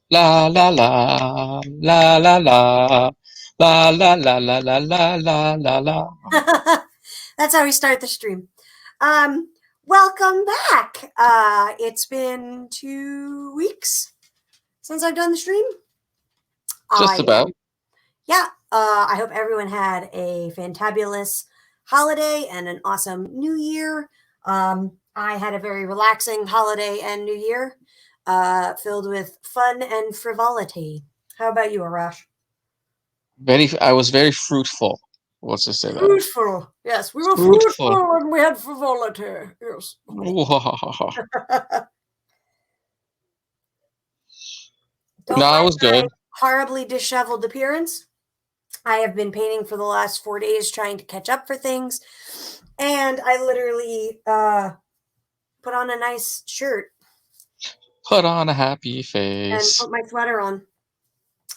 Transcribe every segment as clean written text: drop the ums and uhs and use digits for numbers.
La la la la la la la la la la la la la la la. That's how we start the stream. Um, Welcome back. It's been 2 weeks since I've done the stream. Just I about. Yeah. I hope everyone had a fantabulous holiday and an awesome New Year. I had a very relaxing holiday and New Year, filled with fun and frivolity. How about you, Arash? I was very fruitful. Let's just say that. Fruitful. Yes, we were Fruitful. fruitful and we had frivolity. Yes. Don't No, it mind was my good. horribly disheveled appearance. I have been painting for the last 4 days trying to catch up for things. And I literally put on a nice shirt Put on a happy and face. put my sweater on.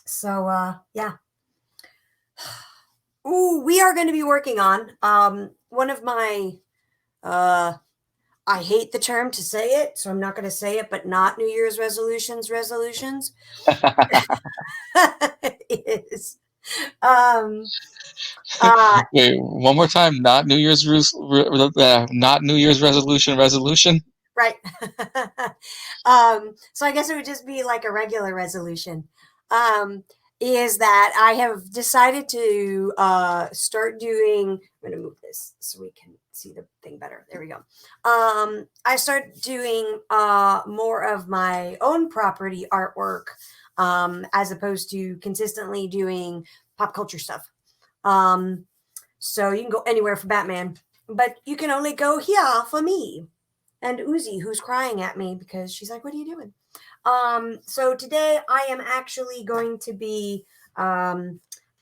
So, yeah. Ooh, we are going to be working on one of my, uh, I hate the term to say it, so I'm not going to say it, but not New Year's resolutions is um, uh, Wait, one more time. Not New Year's resolution. Resolution. right. So I guess it would just be like a regular resolution. Um, is that I have decided to start doing. I'm going to move this so we can see the thing better. There we go. I start doing more of my own property artwork, as opposed to consistently doing pop culture stuff. Um, so you can go anywhere for Batman, but you can only go here for me and Uzi, who's crying at me because she's like, "What are you doing?" So today I am actually going to be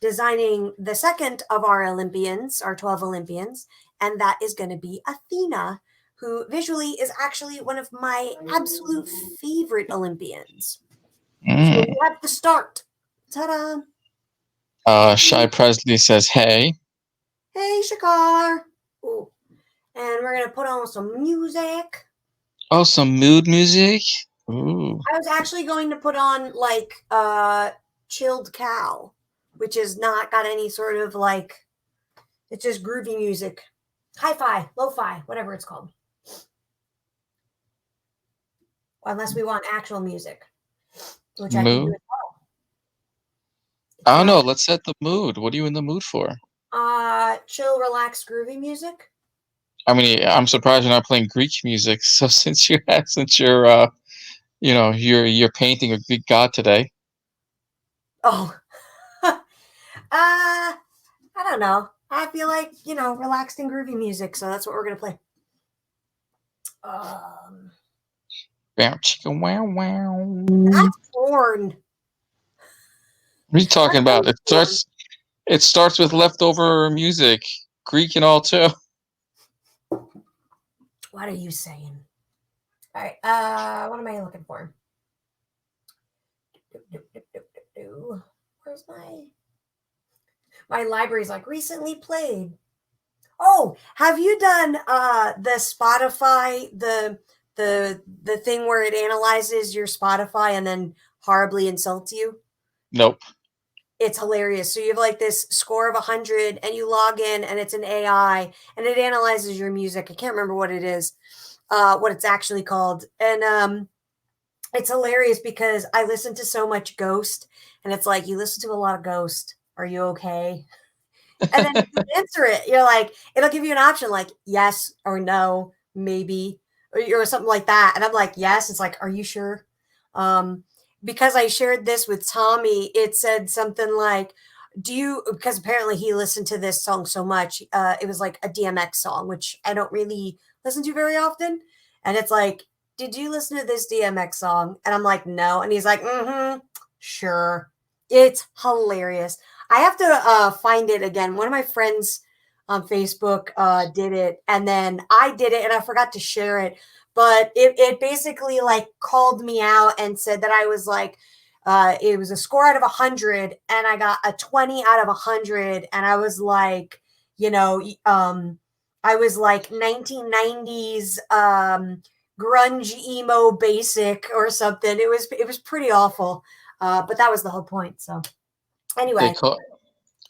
designing the second of our Olympians, our 12 Olympians, and that is going to be Athena, who visually is actually one of my absolute favorite Olympians. So Mm. we have to start. Ta-da! Shy Presley says, "Hey." Hey, Shakar. Ooh. And we're gonna put on some music. Oh, some mood music. Ooh. I was actually going to put on like chilled cow, which has not got any sort of like, it's just groovy music. Hi-fi, lo-fi, whatever it's called. Unless we want actual music, which I can do Mood. as well. It's I don't not know. Let's set the mood. What are you in the mood for? chill, relaxed, groovy music. I mean, I'm surprised you're not playing Greek music. So you're painting a Greek god today. Oh. I don't know. I feel like, relaxed and groovy music, so that's what we're gonna play. Um Bow, chicka, wow, wow. that's porn. What are you talking That's about? really It porn. starts. It starts with leftover music, Greek and all too. What are you saying? All right. What am I looking for? Where's my library's like recently played? Oh, have you done the Spotify the thing where it analyzes your Spotify and then horribly insults you? Nope. It's hilarious. So you have like this score of 100 and you log in and it's an AI and it analyzes your music. I can't remember what it is, what it's actually called. And it's hilarious because I listen to so much Ghost, and it's like, you listen to a lot of Ghost. Are you okay? And then you answer it. You're like, it'll give you an option like yes or no, maybe, or something like that. And I'm like, yes. It's like, are you sure? Um, because I shared this with Tommy, it said something like, do you, because apparently he listened to this song so much. It was like a DMX song, which I don't really listen to very often. And it's like, did you listen to this DMX song? And I'm like, no. And he's like, mm-hmm, sure. It's hilarious. I have to find it again. One of my friends on Facebook did it, and then I did it, and I forgot to share it. But it basically like called me out and said that I was like, it was a score out of 100, and I got a 20 out of 100, and I was like, I was like 1990s grunge emo basic or something. It was pretty awful. But that was the whole point. So They anyway. call.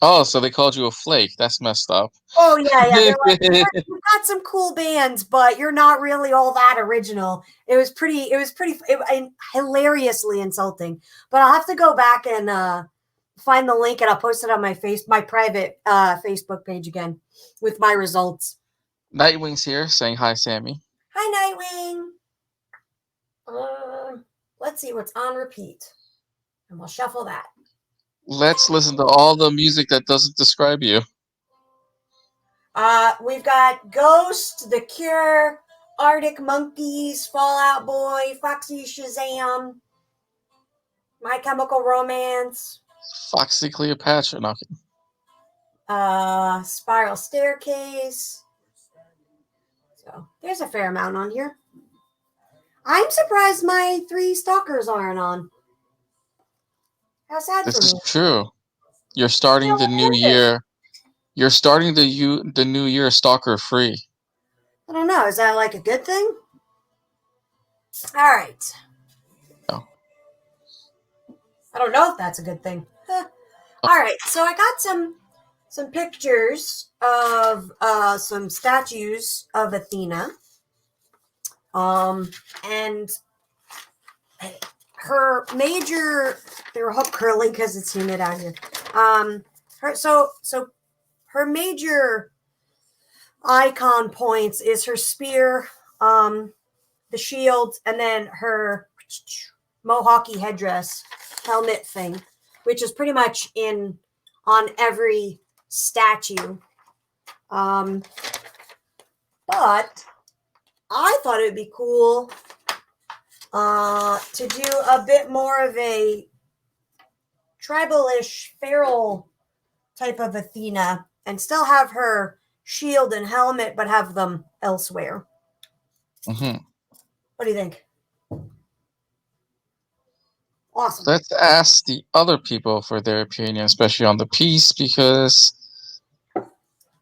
Oh, so they called you a flake. That's messed up. Oh yeah, yeah. They're like, you've got some cool bands, but you're not really all that original. And hilariously insulting. But I'll have to go back and find the link, and I'll post it on my private Facebook page again with my results. Nightwing's here saying hi, Sammy. Hi, Nightwing. Let's see what's on repeat, and we'll shuffle that. Let's listen to all the music that doesn't describe you. We've got Ghost, The Cure, Arctic Monkeys, Fall Out Boy, Foxy Shazam, My Chemical Romance, Foxy Cleopatra. No. Spiral Staircase. So there's a fair amount on here. I'm surprised my 3 stalkers aren't on. How sad This for is me. true. You're starting the new year. You're starting the new year stalker free. I don't know. Is that like a good thing? All right. No. I don't know if that's a good thing. All right. So I got some pictures of some statues of Athena. And her major, they were all curly because it's humid out here. Her major icon points is her spear, the shield, and then her mohawky headdress helmet thing, which is pretty much on every statue. But I thought it would be cool to do a bit more of a tribal-ish feral type of Athena and still have her shield and helmet, but have them elsewhere. Mm-hmm. What do you think? Awesome. Let's ask the other people for their opinion, especially on the piece, because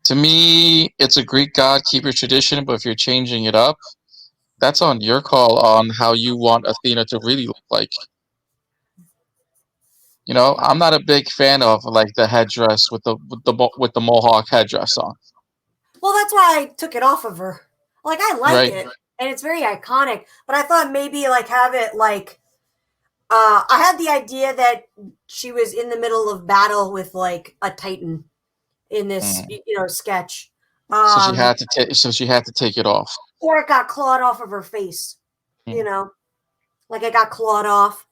to me, it's a Greek god. Keep your tradition, but if you're changing it up, that's on your call on how you want Athena to really look like. You know, I'm not a big fan of like the headdress with the mohawk headdress on. Well, that's why I took it off of her. Like, I like Right. it, and it's very iconic, but I thought maybe like have it like I had the idea that she was in the middle of battle with like a titan in this sketch. So she had to take it off. Or it got clawed off of her face. You know, like it got clawed off.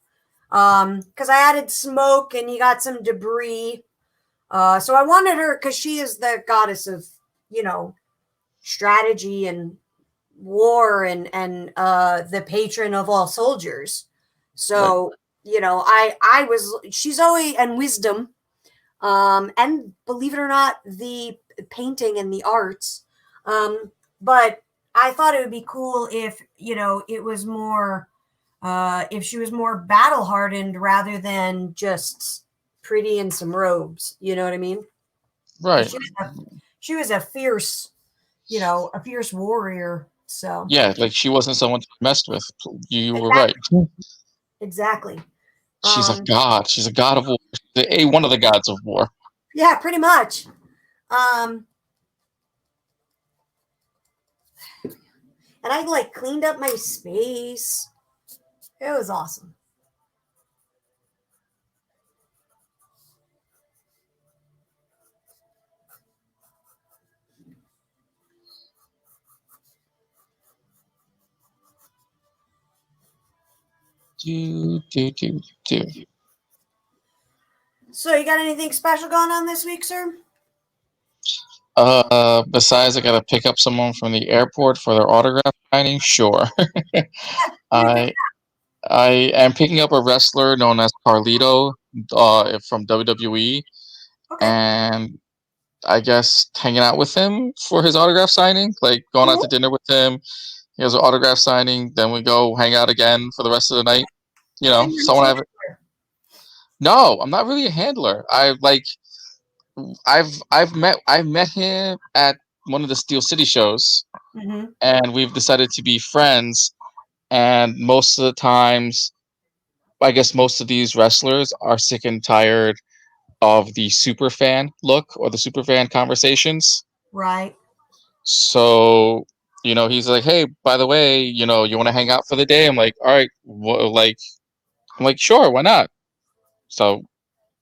Because I added smoke and you got some debris. So I wanted her because she is the goddess of, strategy and war and the patron of all soldiers. So, she's always, and wisdom, and believe it or not, the painting and the arts. But I thought it would be cool if, it was more, if she was more battle hardened rather than just pretty in some robes. You know what I mean? Right. She was a fierce, a fierce warrior. So yeah, like she wasn't someone to mess with. You were right. Exactly. She's a god. She's a god of war. One of the gods of war. Yeah, pretty much. And I like cleaned up my space. It was awesome. So you got anything special going on this week, sir? Besides, I gotta pick up someone from the airport for their autograph signing. Sure. I am picking up a wrestler known as Carlito, from WWE, Okay. and I guess hanging out with him for his autograph signing, like going out to dinner with him. He has an autograph signing. Then we go hang out again for the rest of the night. No, I'm not really a handler. I've met him at one of the Steel City shows, and we've decided to be friends. and most of the times, I guess most of these wrestlers are sick and tired of the super fan look or the super fan conversations. Right. So, he's like, "Hey, by the way, you want to hang out for the day?" I'm like, "All right, I'm like, sure, why not?" So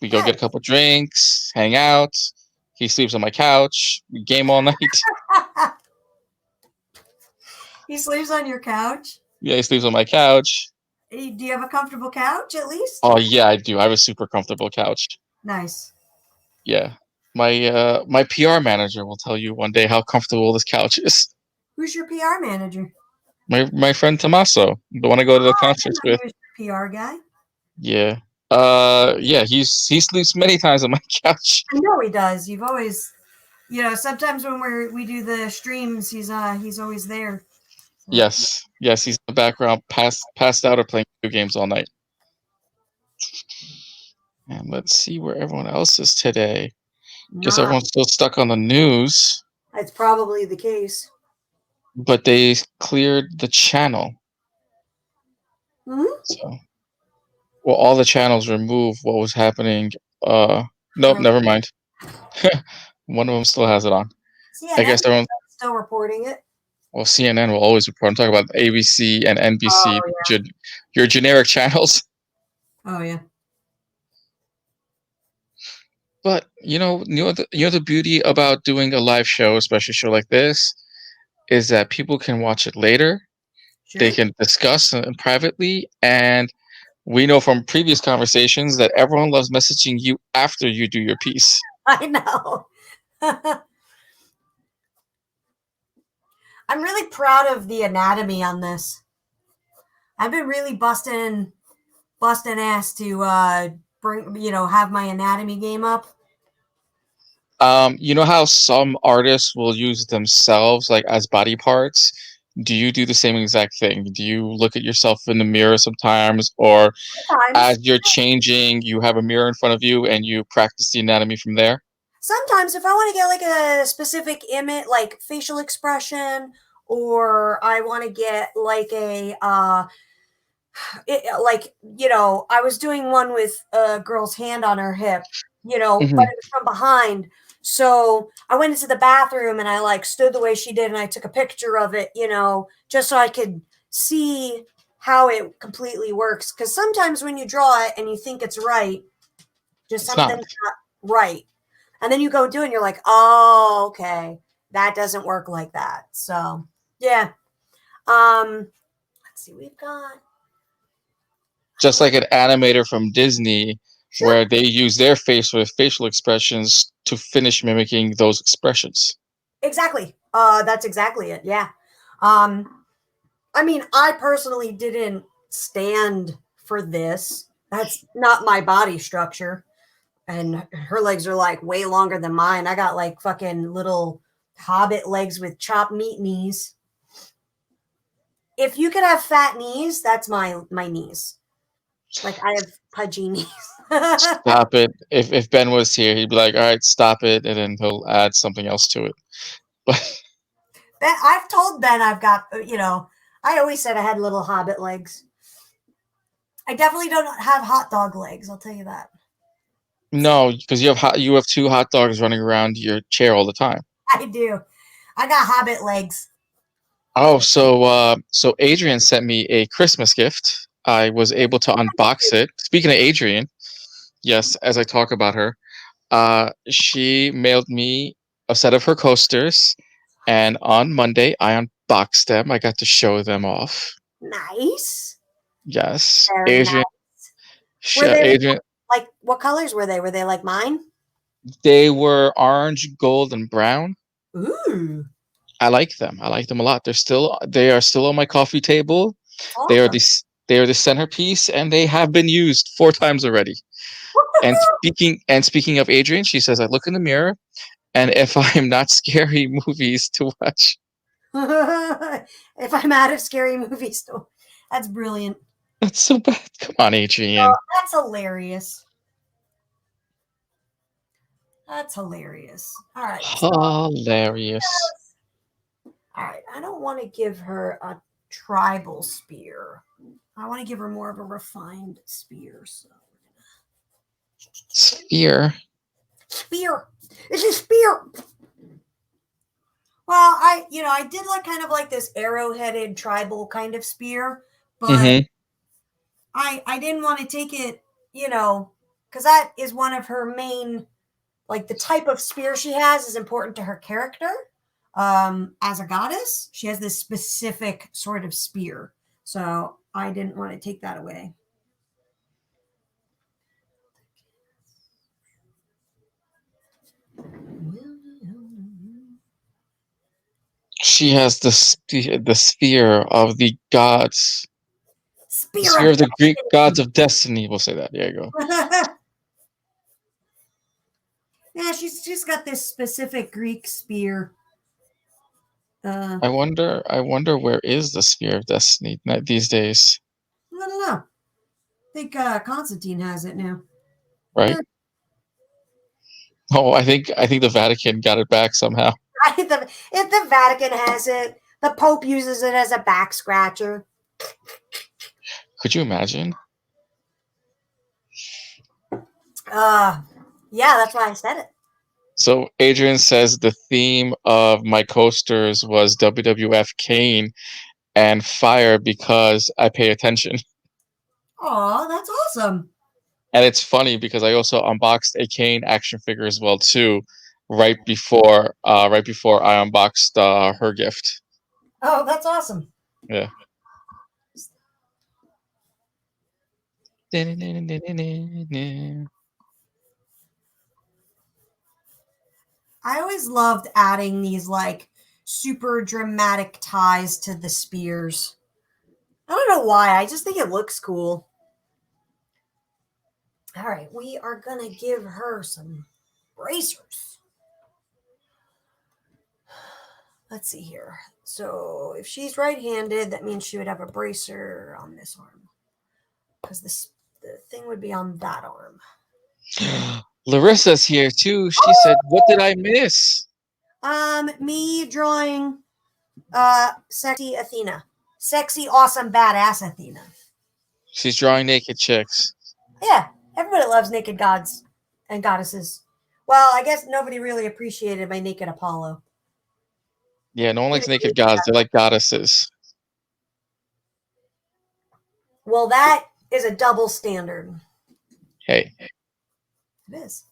we go get a Hey. couple drinks, hang out. He sleeps on my couch. We game all night. He sleeps on your couch. Yeah, he sleeps on my couch. Do you have a comfortable couch at least? Oh yeah, I do. I have a super comfortable couch. Nice. Yeah. My PR manager will tell you one day how comfortable this couch is. Who's your PR manager? My friend Tommaso, the one I go to the Oh, I didn't concerts know he with. was your PR guy. Yeah. Yeah, he sleeps many times on my couch. I know he does. You've always, sometimes when we do the streams, he's always there. So, Yes. Yes, he's in the background passed out or playing video games all night. And let's see where everyone else is today. Guess not. everyone's still stuck on the news, That's probably the case. but they cleared the channel. Hmm. So, well, all the channels removed what was happening. Nope, never mind. One of them still has it on. I CNN guess everyone. still reporting it. Well, CNN will always report. I'm talking about ABC and NBC, Oh your generic channels. yeah. Oh yeah. But the beauty about doing a live show, especially a show like this, is that people can watch it later. They Sure. can discuss privately, and we know from previous conversations that everyone loves messaging you after you do your piece. I know. I'm really proud of the anatomy on this. I've been really busting ass to have my anatomy game up. You know how some artists will use themselves like as body parts? Do you do the same exact thing? Do you look at yourself in the mirror sometimes, or Sometimes, as you're changing, you have a mirror in front of you and you practice the anatomy from there? sometimes if I want to get like a specific image, like facial expression, or I want to get like I was doing one with a girl's hand on her hip, but Hmm. it was from behind. So I went into the bathroom and I like stood the way she did and I took a picture of it, just so I could see how it completely works. Because sometimes when you draw it and you think it's right, just It's not. something's not right. And then you go do it and you're like, oh, okay, that doesn't work like that. So yeah. Let's see, we've got Just like an animator from Disney, sure. where they use their facial expressions to finish mimicking those expressions. Exactly. That's exactly it. Yeah. Um, I mean, I personally didn't stand for this. That's not my body structure. And her legs are like way longer than mine. I got like fucking little hobbit legs with chopped meat knees. If you could have fat knees, that's my knees. Like I have pudgy knees. Stop it. If Ben was here, he'd be like, "All right, stop it," and then he'll add something else to it. But I've told Ben I've got, I always said I had little hobbit legs. I definitely don't have hot dog legs. I'll tell you that. no, because you have two hot dogs running around your chair all the time. I do. I got hobbit legs. Oh, so Adrian sent me a Christmas gift. I was able to unbox it. Speaking of Adrian, yes, as I talk about her, she mailed me a set of her coasters, and on Monday I unboxed them. I got to show them off. Nice. Yes, Very nice. Were they Adrian, like what colors were they? Were they like mine? they were orange, gold, and brown. Ooh, I like them. I like them a lot. They are still on my coffee table. They are awesome. the centerpiece, and they have been used 4 times already. And speaking of Adrian, she says I look in the mirror, and if I'm not scary movies to watch, If I'm out of scary movies, that's brilliant. that's so bad. Come on, Adrian. That's hilarious. That's hilarious. All right. So, Hilarious. all right. I don't want to give her a tribal spear. I want to give her more of a refined spear. So Sphere. spear. It's a spear. Well, I did like kind of like this arrow-headed tribal kind of spear, but I didn't want to take it, because that is one of her main, like the type of spear she has is important to her character. As a goddess, she has this specific sort of spear, so I didn't want to take that away. She has the sphere of the gods. The sphere of the Greek gods of destiny. We'll say that. There you go. Yeah, she's got this specific Greek spear. I wonder where is the sphere of destiny these days. I don't know. I think Constantine has it now. Right? Oh, I think the Vatican got it back somehow. If the Vatican has it, the Pope uses it as a back scratcher. Could you imagine? Yeah, that's why I said it. So Adrian says the theme of my coasters was WWF Kane and Fire because I pay attention. Oh, that's awesome. And it's funny because I also unboxed a Kane action figure as well too, right before I unboxed her gift. Oh, that's awesome. Yeah. I always loved adding these like super dramatic ties to the spears. I don't know why. I just think it looks cool. All right, we are going to give her some bracers. Let's see here. So if she's right-handed, that means she would have a bracer on this arm. Because the thing would be on that arm. Larissa's here too. She said, "What did I miss?" Me drawing sexy Athena. Sexy, awesome, badass Athena. She's drawing naked chicks. Yeah, everybody loves naked gods and goddesses. Well, I guess nobody really appreciated my naked Apollo. Yeah, no one likes naked gods. They like goddesses. Well, that is a double standard. Hey. It is.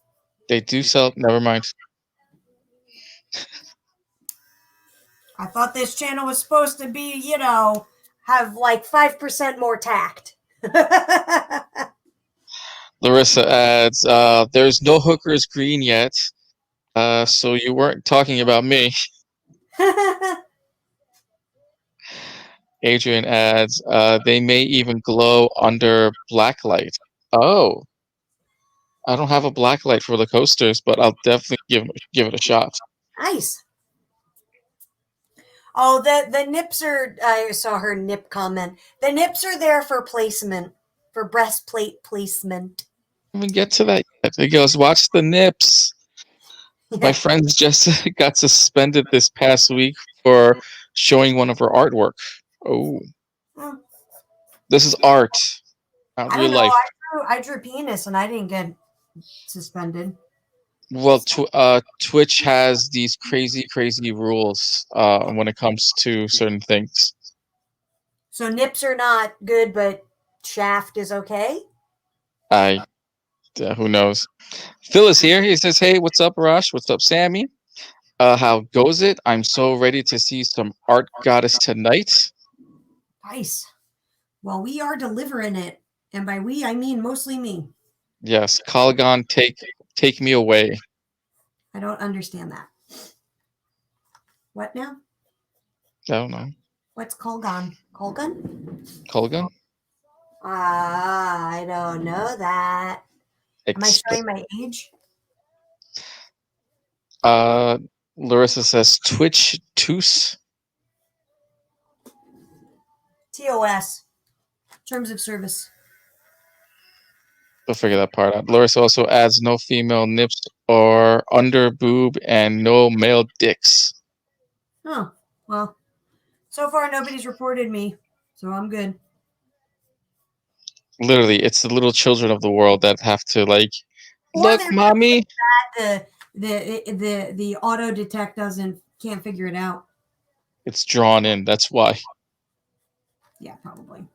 They do sell. Never mind. I thought this channel was supposed to be, have like 5% more tact. Larissa adds, "There's no hookers green yet, so you weren't talking about me." Adrian adds, "They may even glow under black light." Oh, I don't have a black light for the coasters, but I'll definitely give it a shot. Nice. Oh, the nips are. I saw her nip comment. The nips are there for placement, for breastplate placement. Even get to that yet. It goes, "Watch the nips." Yeah. My friends just got suspended this past week for showing one of her artwork. Oh, this is art, not real life. I drew penis and I didn't get suspended. Well, Twitch has these crazy rules when it comes to certain things. So nips are not good, but shaft is okay? Who knows? Phil is here. He says, "Hey, what's up, Arash? What's up, Sammy? How goes it? I'm so ready to see some art goddess tonight." Nice. Well, we are delivering it. And by we, I mean mostly me. Yes, Colgon, take me away. I don't understand that. What now? I don't know. What's Colgon? Colgon? Colgon? I don't know that. Am I showing my age? Larissa says Twitch TOS. TOS. Terms of service. We'll figure that part out. Larissa also adds no female nips or under boob and no male dicks. Oh, well. So far, nobody's reported me, so I'm good. Literally, it's the little children of the world that have to like, Or look, they're mommy. the auto detect can't figure it out. It's drawn in. That's why. Yeah, probably.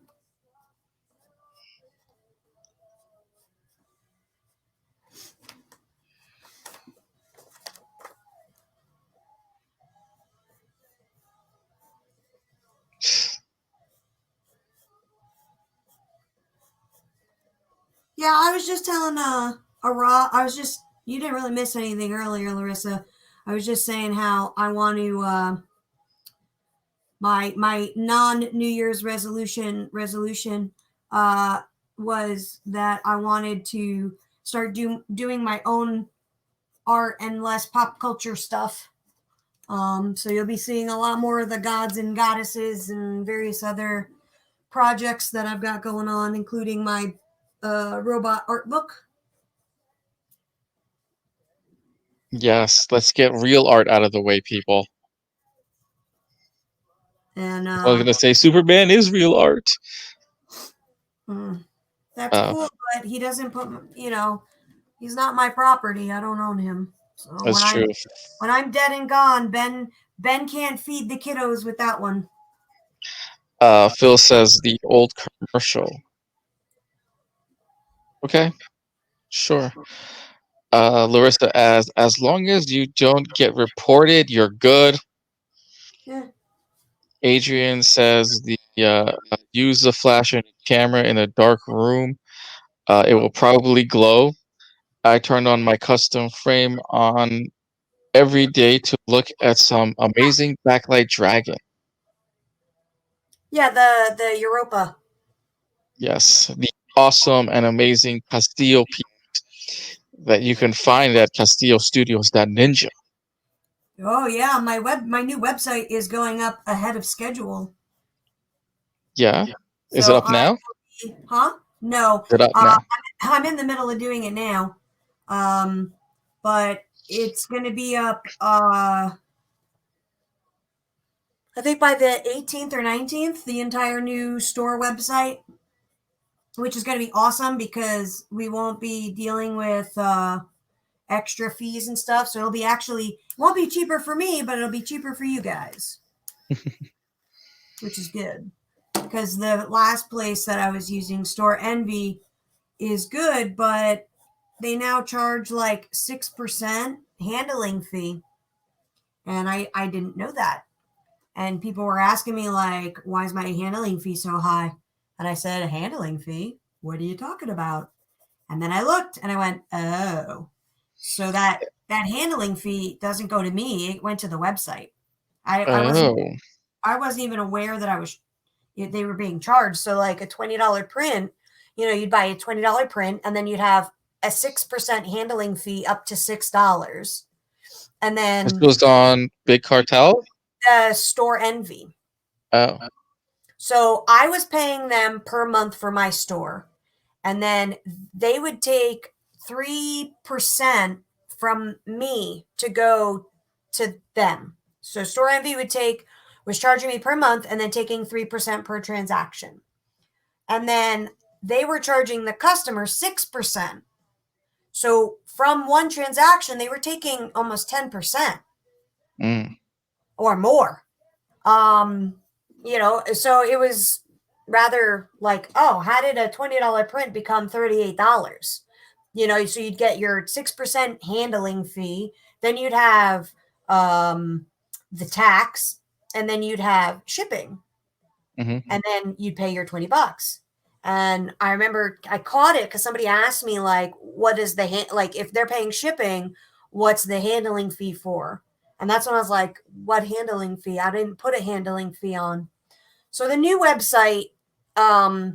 Yeah, I was just telling I was just you didn't really miss anything earlier, Larissa. I was just saying how I want to my non New Year's resolution uh was that I wanted to start doing my own art and less pop culture stuff. So you'll be seeing a lot more of the gods and goddesses and various other projects that I've got going on, including my robot art book. Yes, let's get real art out of the way, people. And I was gonna say Superman is real art. that's cool, but he doesn't put, he's not my property. I don't own him. So That's true. when I'm dead and gone, Ben can't feed the kiddos with that one. Phil says the old commercial. Okay, sure. Larissa, as long as you don't get reported, you're good. Yeah. Adrian says the use the flash and camera in a dark room. It will probably glow. I turned on my custom frame on every day to look at some amazing backlight dragon. Yeah, the Europa. Yes, the awesome and amazing Castillo piece that you can find at CastilloStudios.ninja. Oh yeah, my new website is going up ahead of schedule. Yeah, is it So up now? No, Is it up now? I'm in the middle of doing it now. Um, but it's going to be up. I think by the 18th or 19th, the entire new store website, which is going to be awesome because we won't be dealing with extra fees and stuff. So it won't be cheaper for me, but it'll be cheaper for you guys, which is good. Because the last place that I was using, Store Envy, is good, but they now charge like 6% handling fee. And I didn't know that. And people were asking me, like, why is my handling fee so high? And I said, a handling fee? What are you talking about? And then I looked and I went, oh. So that handling fee doesn't go to me. It went to the website. I wasn't Oh, I wasn't even aware that they were being charged. So like a $20 print, you'd buy a $20 print and then you'd have a 6% handling fee up to $6. And this then was on Big Cartel. Store Envy. Oh, So I was paying them per month for my store. And then they would take 3% from me to go to them. So Store Envy was charging me per month and then taking 3% per transaction. And then they were charging the customer 6%. So from one transaction, they were taking almost 10% or more. Um, so it was rather like, oh, how did a $20 print become $38? So you'd get your 6% handling fee, then you'd have the tax, and then you'd have shipping, and then you'd pay your $20. And I remember I caught it because somebody asked me, like, what is like, if they're paying shipping, what's the handling fee for? And that's when I was like, what handling fee? I didn't put a handling fee on. So the new website, I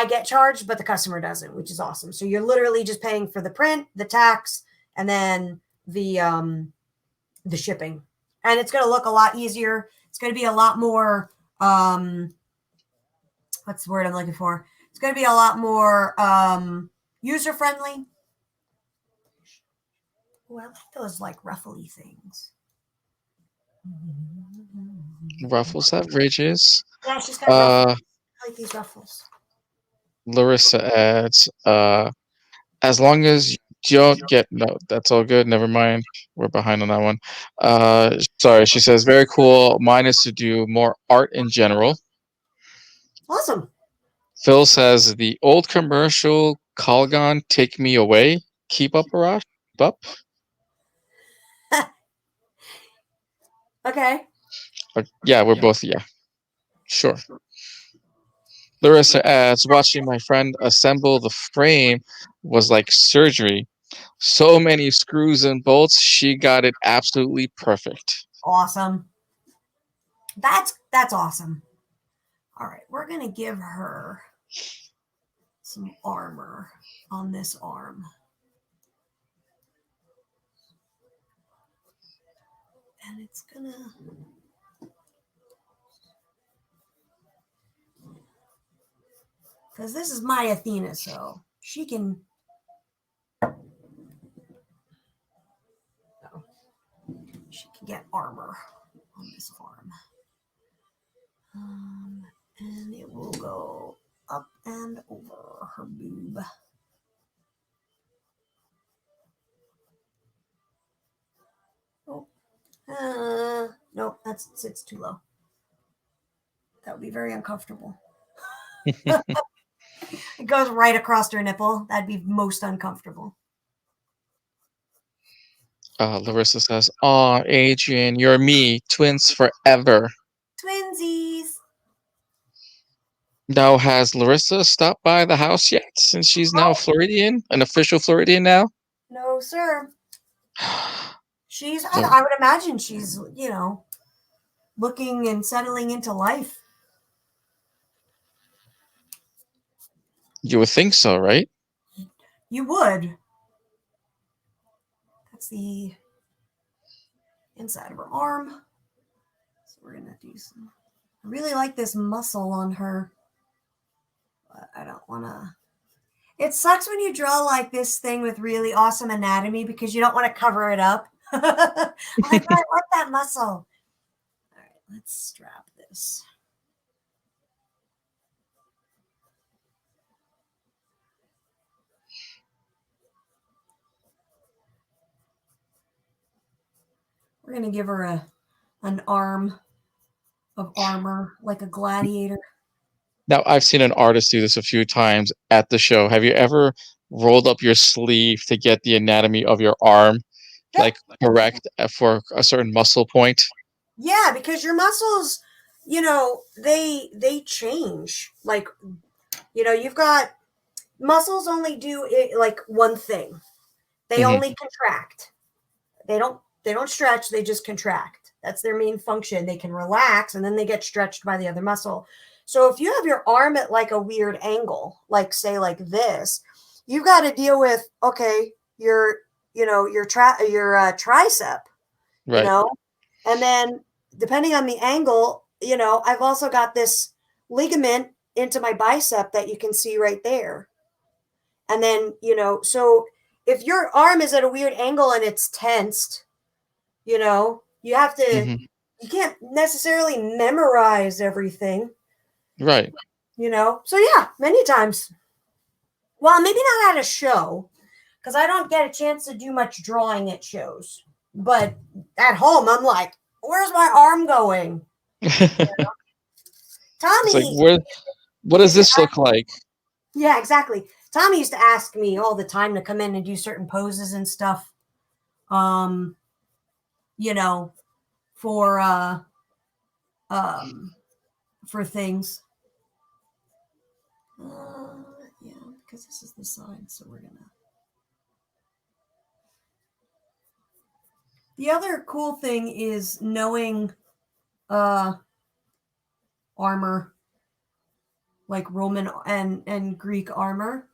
get charged, but the customer doesn't, which is awesome. So you're literally just paying for the print, the tax, and then the shipping. And it's going to look a lot easier. It's going to be a lot more, what's the word I'm looking for? It's going to be a lot more user friendly. Oh, I like those like ruffly things. Ruffles have ridges. Yeah, she's got ruffles. Uh, I like these ruffles. Larissa adds, as long as you don't get no, that's all good. Never mind. We're behind on that one. Sorry, she says very cool. Mine is to do more art in general. Awesome. Phil says the old commercial Colgon take me away. Keep up, Arash. Keep up. Okay. Yeah, we're both sure. Larissa adds, watching my friend assemble the frame was like surgery. So many screws and bolts, she got it absolutely perfect. Awesome. That's awesome. All right, we're gonna give her some armor on this arm. And it's gonna because this is my Athena, so she can get armor on this arm. And it will go up and over her boob. Oh, nope, that sits too low. That would be very uncomfortable. It goes right across her nipple. That'd be most uncomfortable. Larissa says, "Aw, Adrian, you're me, twins forever." Twinsies. Now, has Larissa stopped by the house yet? Since she's now Floridian, an official Floridian now. No, sir. She's. No. I would imagine she's. Looking and settling into life. You would think so, right? You would. That's the inside of her arm. So we're gonna do some. I really like this muscle on her, but I don't want to. It sucks when you draw like this thing with really awesome anatomy because you don't want to cover it up. I'm like, I like that muscle. All right, let's strap this. We're going to give her an arm of armor like a gladiator. Now, I've seen an artist do this a few times at the show. Have you ever rolled up your sleeve to get the anatomy of your arm, like correct for a certain muscle point? Yeah, because your muscles, they change. Like, you've got muscles only do it like one thing. They only contract. They don't stretch, they just contract. That's their main function. They can relax and then they get stretched by the other muscle. So if you have your arm at like a weird angle, like say like this, you've got to deal with your tricep, Right. and then depending on the angle, I've also got this ligament into my bicep that you can see right there. And then, so if your arm is at a weird angle and it's tensed, you have to, you can't necessarily memorize everything. Right. So yeah, many times. Well, maybe not at a show, because I don't get a chance to do much drawing at shows. But at home, I'm like, where's my arm going? Tommy. It's like, what does this look like? Yeah, exactly. Tommy used to ask me all the time to come in and do certain poses and stuff. For things. Yeah, because this is the side, so we're gonna. The other cool thing is knowing armor, like Roman and Greek armor.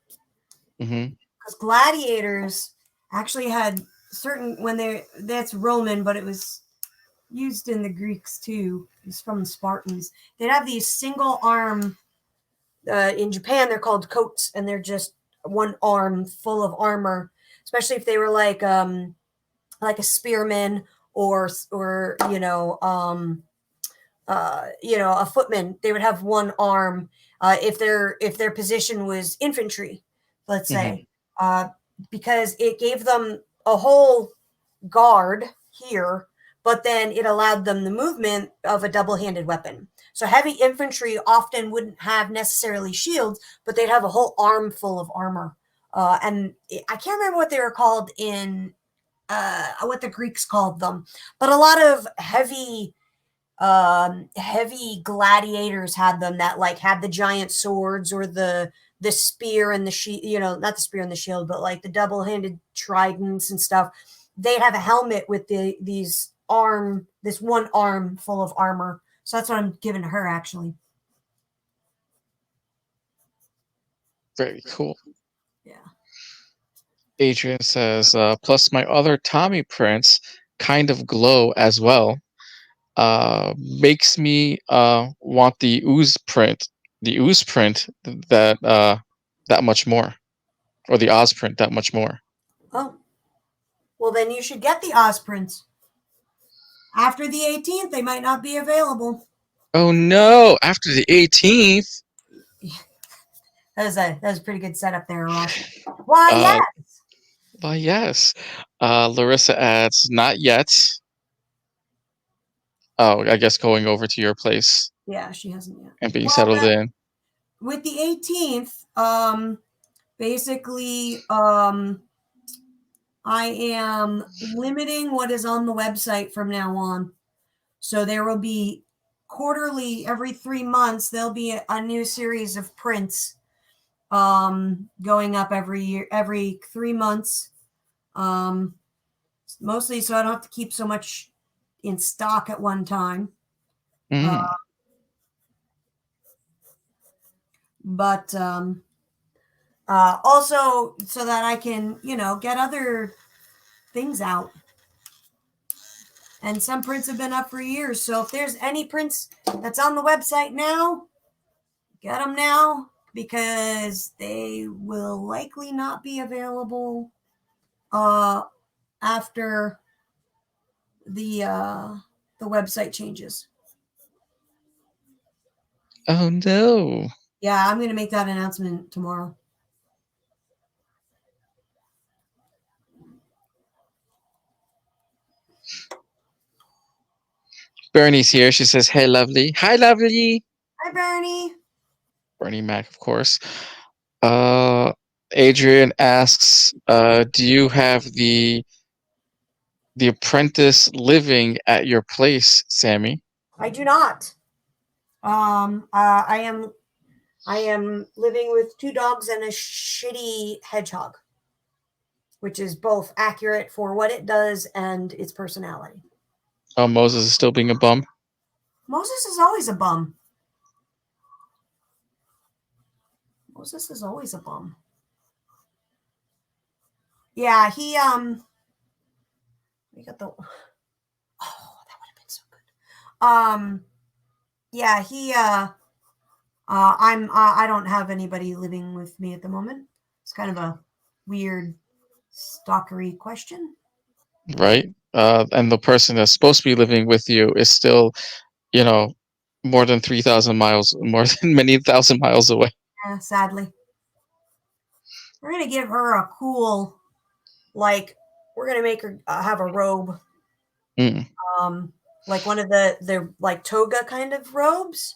Because gladiators actually had certain that's Roman, but it was used in the Greeks too. It's from the Spartans. They'd have these single arm. In Japan, they're called coats, and they're just one arm full of armor. Especially if they were like a spearman or a footman, they would have one arm. If their position was infantry, let's Hmm. say, uh, because it gave them a whole guard here, but then it allowed them the movement of a double-handed weapon. So heavy infantry often wouldn't have necessarily shields, but they'd have a whole arm full of armor. And I can't remember what they were called in what the Greeks called them, but a lot of heavy gladiators had them that like had the giant swords or the spear and the shield, not the spear and the shield, but like the double-handed tridents and stuff. They'd have a helmet with this one arm full of armor. So that's what I'm giving to her, actually. Very cool. Yeah. Adrian says, plus my other Tommy prints kind of glow as well. Makes me want the ooze print that much more, or the Oz print that much more. Oh, well, then you should get the Oz prints. After the 18th, they might not be available. Oh no! After the 18th. That was a pretty good setup there, Ross. Why, Uh, yes. why yes. Larissa adds, not yet. Oh, I guess going over to your place Yeah, she hasn't yet. and being Well, settled in. with the 18th, basically, I am limiting what is on the website from now on. So there will be quarterly, every 3 months, there'll be a new series of prints going up every year, every 3 months. Mostly so I don't have to keep so much in stock at one time. Mm. But also so that I can, get other things out. And some prints have been up for years. So if there's any prints that's on the website now, get them now because they will likely not be available after the website changes. Oh no. Yeah, I'm going to make that announcement tomorrow. Bernie's here. She says, hey, lovely. Hi, lovely. Hi, Bernie. Bernie Mac, of course. Adrian asks, do you have the apprentice living at your place, Sammy? I do not. I am living with 2 dogs and a shitty hedgehog, which is both accurate for what it does and its personality. Oh, Moses is still being a bum. Moses is always a bum. Moses is always a bum. Yeah, we got the that would have been so good. Yeah, I don't have anybody living with me at the moment. It's kind of a weird stalkery question. Right? And the person that's supposed to be living with you is still, you know, more than 3,000 miles, more than many thousand miles away. Yeah, sadly. We're gonna give her a cool, like, we're gonna make her have a robe, Mm, like one of the like toga kind of robes.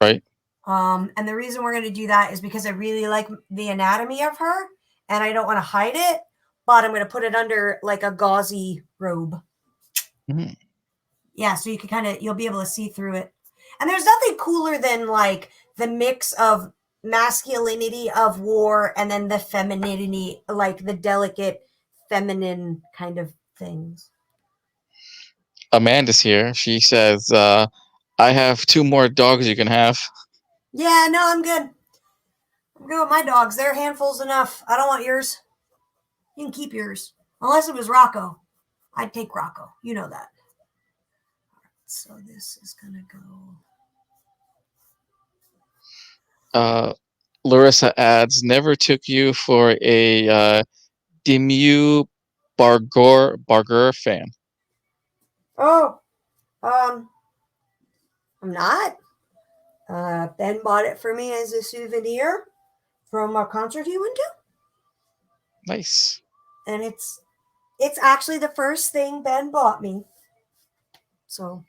right? And the reason we're gonna do that is because I really like the anatomy of her, and I don't want to hide it. But I'm gonna put it under like a gauzy robe. Mm. Yeah, so you'll be able to see through it. And there's nothing cooler than like the mix of masculinity of war and then the femininity, like the delicate feminine kind of things. Amanda's here. She says, I have 2 more dogs you can have. Yeah, no, I'm good. I'm good with my dogs. They're handfuls enough. I don't want yours. You can keep yours. Unless it was Rocco. I'd take Rocco. You know that. So this is gonna go. Larissa adds, never took you for a Dimmu Bargur fan. Oh, um, I'm not. Ben bought it for me as a souvenir from a concert he went to, Nice. and it's actually the first thing Ben bought me. So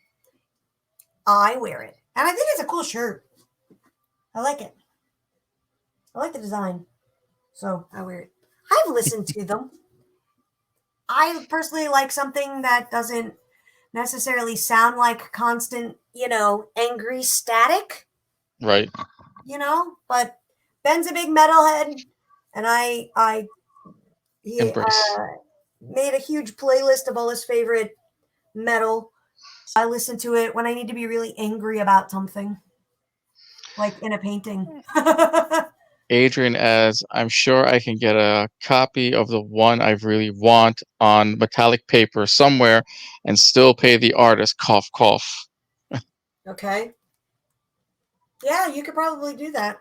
I wear it, and I think it's a cool shirt. I like it. I like the design, so I wear it. I've listened to them. I personally like something that doesn't necessarily sound like constant, angry static, Right. but Ben's a big metalhead, and he Embrace. made a huge playlist of all his favorite metal. I listen to it when I need to be really angry about something, like in a painting. Adrian, as I'm sure I can get a copy of the one I really want on metallic paper somewhere and still pay the artist. Cough, cough. Okay. Yeah, you could probably do that.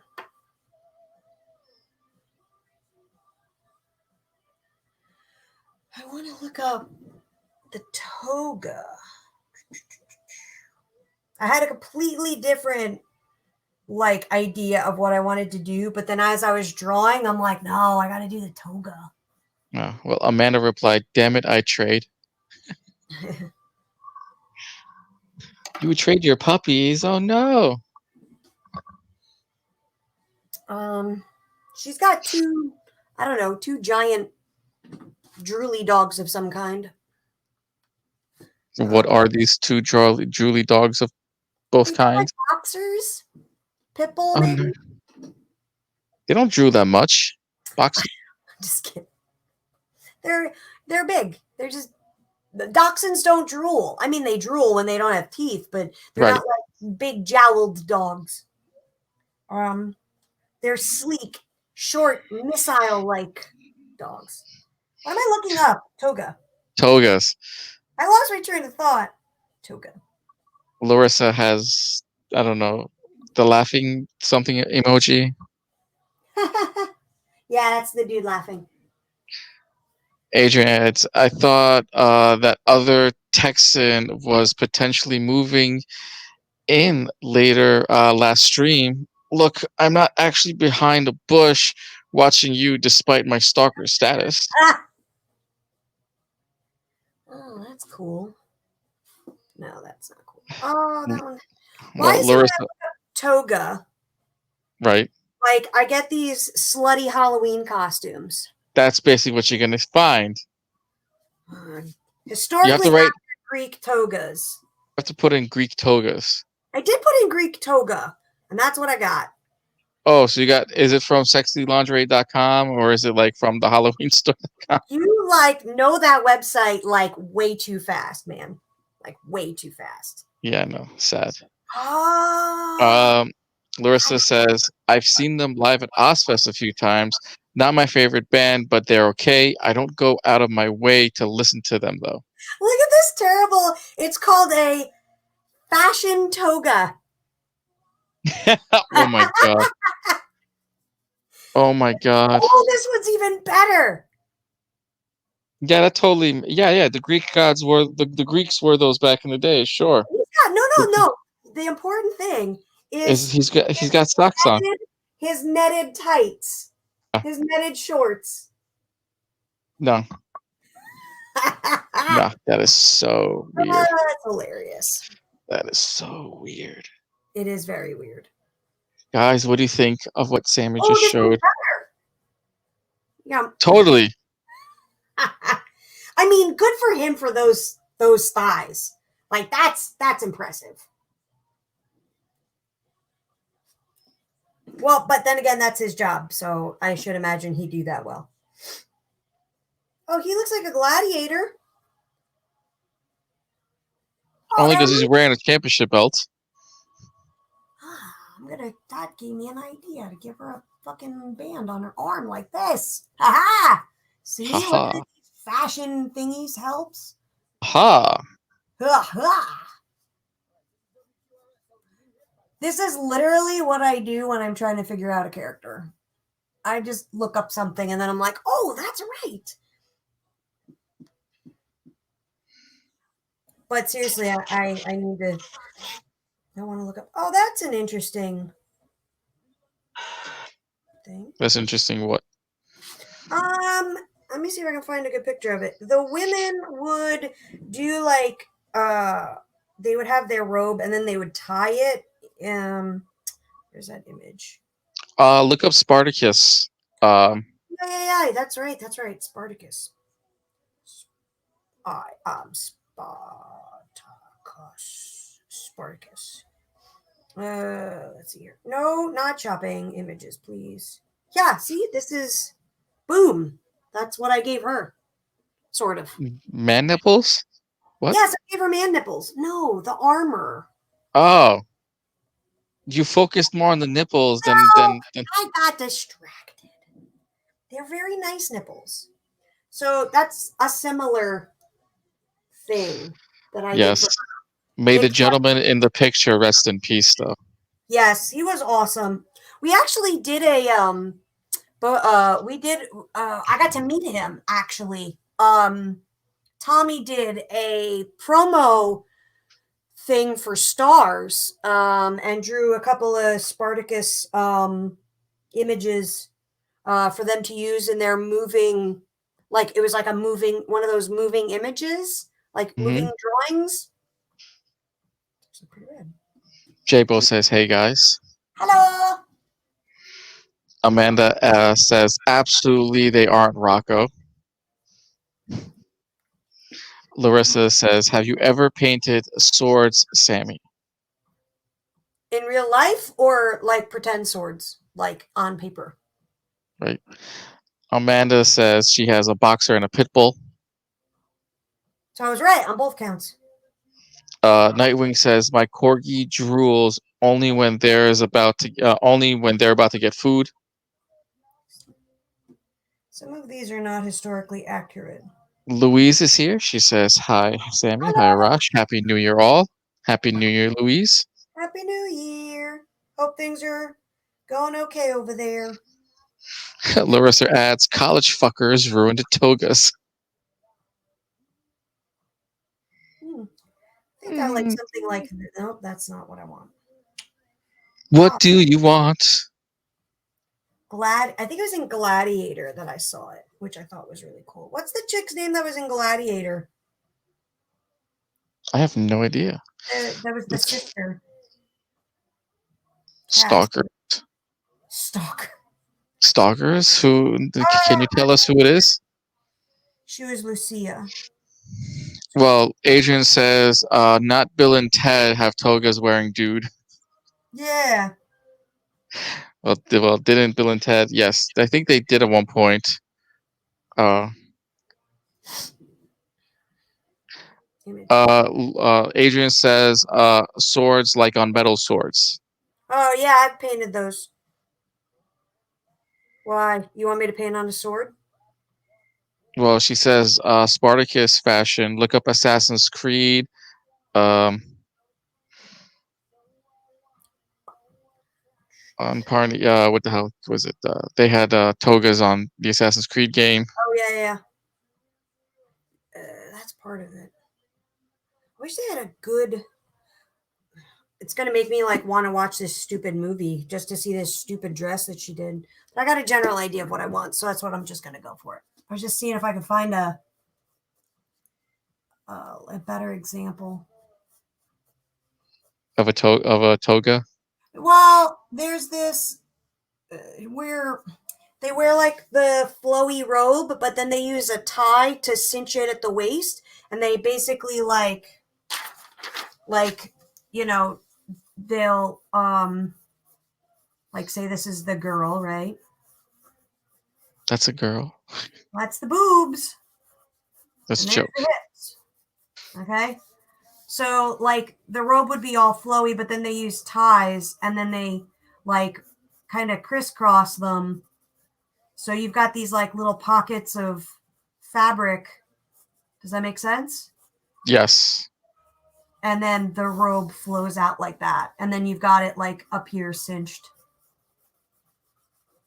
I want to look up the toga. I had a completely different idea of what I wanted to do, but then as I was drawing, I'm like, no, I got to do the toga. Well, Amanda replied, "Damn it, I trade. You would trade your puppies? Oh no." She's got two, I don't know, two giant drooly dogs of some kind. What are these two Julie dogs of both These are like kinds? boxers, pit bull Oh maybe. no, they don't drool that much. Box. I'm just kidding. They're big. They're just the dachshunds don't drool. I mean, they drool when they don't have teeth, but they're Right. not like big jowled dogs. Um, they're sleek, short, missile-like dogs. What am I looking up? Toga. Togas. I lost my train of thought. Toga. Larissa has, I don't know, the laughing something emoji. Yeah, that's the dude laughing. Adrian, I thought that other Texan was potentially moving in later last stream. Look, I'm not actually behind a bush watching you despite my stalker status. Ah! Oh, that's cool. No, that's not cool. Oh, that one. Why Well, is it when I Larissa, look up toga, right? I get these slutty Halloween costumes? That's basically what you're gonna find. You have Historically to write. accurate Greek togas. You have to put in Greek togas. I did put in Greek toga, and that's what I got. Oh, so you got? Is it from sexylingerie.com or is it like from the Halloween store? You know that website way too fast, man. Like way too fast. Yeah, no, sad. Oh, Um, Larissa says, I've seen them live at Ozfest a few times. Not my favorite band, but they're okay. I don't go out of my way to listen to them, though. look at this terrible. It's called a fashion toga. Oh my god. Oh my god. Oh, this one's even better. Yeah, that totally. Yeah. The Greek gods were the Greeks were those back in the day. Sure. Yeah, no. The important thing is Is he's got socks on? his netted tights, his netted shorts. No, no, that is so weird. That's hilarious. That is so weird. It is very weird. Guys, what do you think of what Sammy Oh, just this one's showed? better. Yeah. Totally. I mean, good for him for those thighs. That's impressive. Well, but then again, that's his job, so I should imagine he'd do that well. Oh, he looks like a gladiator. Oh, Only because he's wearing a championship belt. That gave me an idea to give her a fucking band on her arm like this. Ha-ha! See, Ha-ha. these fashion thingies helps. Ha! Ha-ha! This is literally what I do when I'm trying to figure out a character. I just look up something and then I'm like, oh, that's right. But seriously, I need to I want to look up. Oh, that's an interesting thing. That's interesting. What? Let me see if I can find a good picture of it. The women would do like they would have their robe and then they would tie it. There's that image. Look up Spartacus. Yeah. That's right. That's right. Spartacus. I am Spartacus. Spartacus. Let's see here. No, not shopping images, please. Yeah, see, this is boom. That's what I gave her. Sort of. Man nipples? What? Yes, I gave her man nipples. No, the armor. Oh, you focused more on the nipples than No, than. I got distracted. They're very nice nipples. So that's a similar thing that I did Yes. for her. May the It's gentleman in the picture rest in peace, though. yes, he was awesome. We actually did a we did I got to meet him actually. Tommy did a promo thing for Stars and drew a couple of Spartacus images for them to use in their moving, like it was like a moving, one of those moving images, like moving drawings. So pretty good. J-Bo says, "Hey guys." Hello. Amanda says, "Absolutely, they aren't Rocco." Larissa says, "Have you ever painted swords, Sammy?" In real life or like pretend swords, like on paper? Right. Amanda says she has a boxer and a pit bull. So I was right on both counts. Nightwing says, "My corgi drools only when only when they're about to get food." Some of these are not historically accurate. Louise is here. She says, "Hi, Sammy. Hi, Hello. Arash. Happy New Year, all. Happy New Year, Louise." Happy New Year. Hope things are going okay over there. Larissa adds, "College fuckers ruined togas." I think I like something like, nope, that's not what I want. What do you want? I think it was in Gladiator that I saw it, which I thought was really cool. What's the chick's name that was in Gladiator? I have no idea. That was the sister. Stalker. Stalker. Stalkers? Who? Can you tell us who it is? She was Lucia. Well, Adrian says, "Not Bill and Ted have togas wearing dude." Yeah. Well, didn't Bill and Ted? Yes, I think they did at one point. Adrian says, "Swords like on metal swords." Oh, yeah, I've painted those. Why? You want me to paint on a sword? Well, she says, "Spartacus fashion. Look up Assassin's Creed." On party, what the hell was it? They had togas on the Assassin's Creed game. Oh, yeah. That's part of it. I wish they had a good. It's gonna make me like want to watch this stupid movie just to see this stupid dress that she did. But I got a general idea of what I want, so that's what I'm just gonna go for it. I was just seeing if I could find a better example Of a toga. Well, there's this where they wear like the flowy robe, but then they use a tie to cinch it at the waist, and they basically like you know they'll like say this is the girl, right? That's a girl. That's the boobs. That's a And there's joke. the hips. Okay. So like the robe would be all flowy, but then they use ties and then they like kind of crisscross them. So you've got these like little pockets of fabric. Does that make sense? Yes. And then the robe flows out like that. And then you've got it like up here cinched.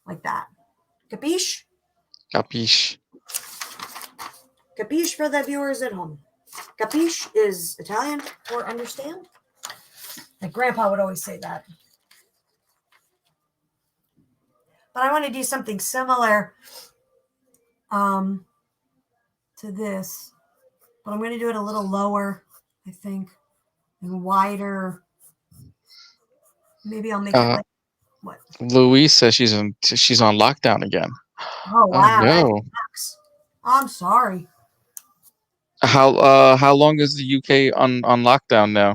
Like that. Capiche? Capiche. Capiche for the viewers at home. Capiche is Italian for understand. My grandpa would always say that. But I want to do something similar to this. But I'm going to do it a little lower, I think, and wider. Maybe I'll make it like what? Louise says she's on lockdown again. Oh Oh wow, that no. sucks. I'm sorry. How long is the UK on lockdown now?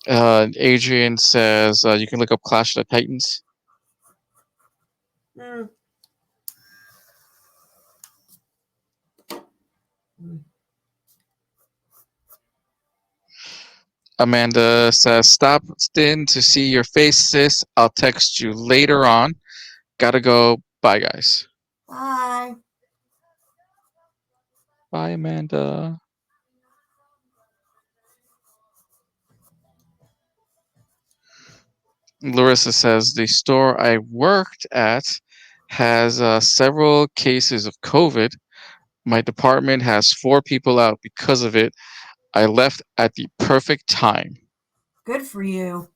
Adrian says you can look up Clash of the Titans. Mm. Amanda says, "Stop in to see your face, sis. I'll text you later on. Gotta go. Bye, guys." Bye. Bye, Amanda. Larissa says, "The store I worked at has several cases of COVID. My department has 4 people out because of it. I left at the perfect time." Good for you.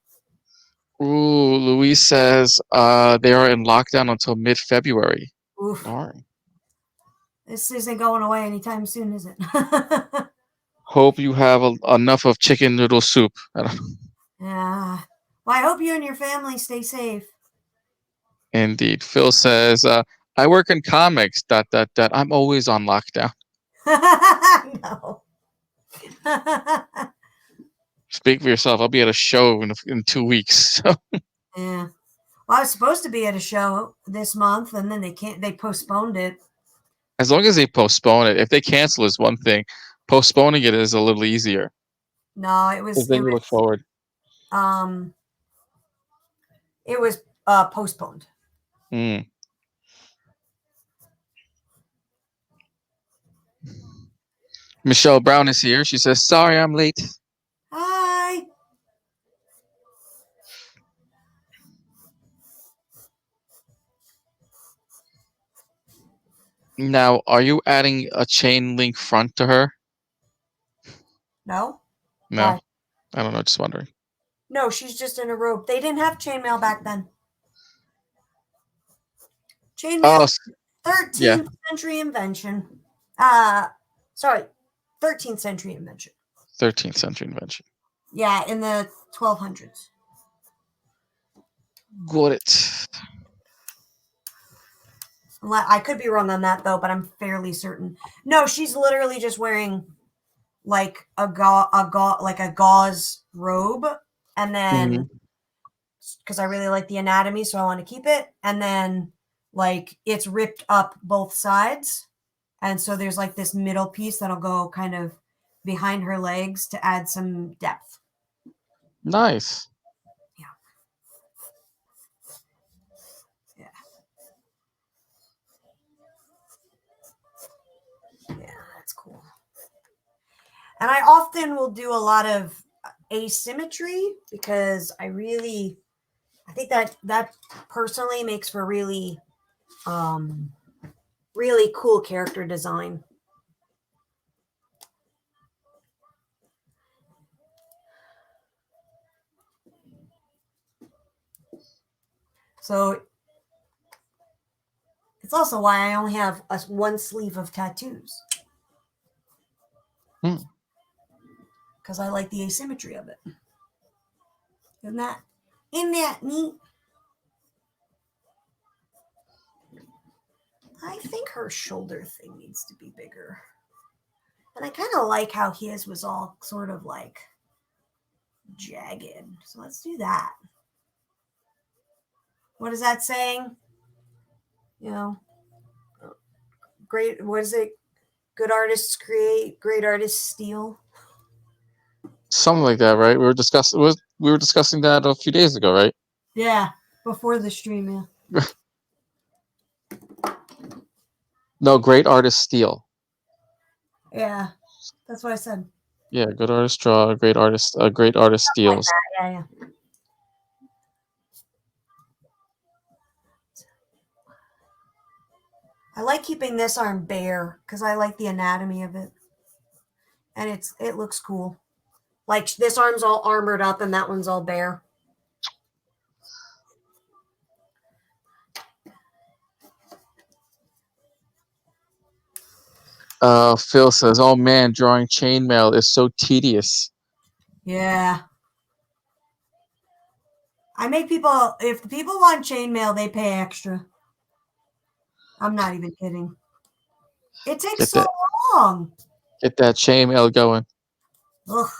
Ooh, Louise says they are in lockdown until mid-February. Oof. Darn. This isn't going away anytime soon, is it? Hope you have enough of chicken noodle soup. Yeah. Well, I hope you and your family stay safe. Indeed. Phil says, "I work in comics. I'm always on lockdown." No. Speak for yourself. I'll be at a show in 2 weeks. So. Yeah. Well, I was supposed to be at a show this month, and then they postponed it. As long as they postpone it, if they cancel is one thing. Postponing it is a little easier. No, Because then you look forward. um it was postponed. Mm. Michelle Brown is here. She says, "Sorry, I'm late." Hi. Now, are you adding a chain link front to her? No. No, Why? I don't know. Just wondering. No, she's just in a robe. They didn't have chainmail back then. Oh, Chainmail, yeah, 13th century invention. Sorry, 13th century invention. 13th century invention. Yeah, in the 1200s. Got it. I could be wrong on that though, but I'm fairly certain. No, she's literally just wearing like a gauze robe, and then Mhm. because I really like the anatomy, so I want to keep it. And then like it's ripped up both sides, and so there's like this middle piece that'll go kind of behind her legs to add some depth. Nice. Yeah. Yeah. Yeah, that's cool. And I often will do a lot of asymmetry because I think that personally makes for um really cool character design. So it's also why I only have one sleeve of tattoos Hmm. because I like the asymmetry of it. Isn't that neat? I think her shoulder thing needs to be bigger. And I kind of like how his was all sort of like jagged. So let's do that. What is that saying? You know, great, what is it? Good artists create, great artists steal. Something like that, right? We were discussing that a few days ago, right? Yeah, before the stream, yeah. No, great artists steal. Yeah, that's what I said. Yeah, good artist draw, a great artist Like steals. that, yeah, yeah. I like keeping this arm bare because I like the anatomy of it, and it looks cool. Like this arm's all armored up and that one's all bare. Phil says, "Oh man, drawing chainmail is so tedious." Yeah. I make people, if the people want chainmail, they pay extra. I'm not even kidding. It takes Get so that, long. get that chainmail going. Ugh.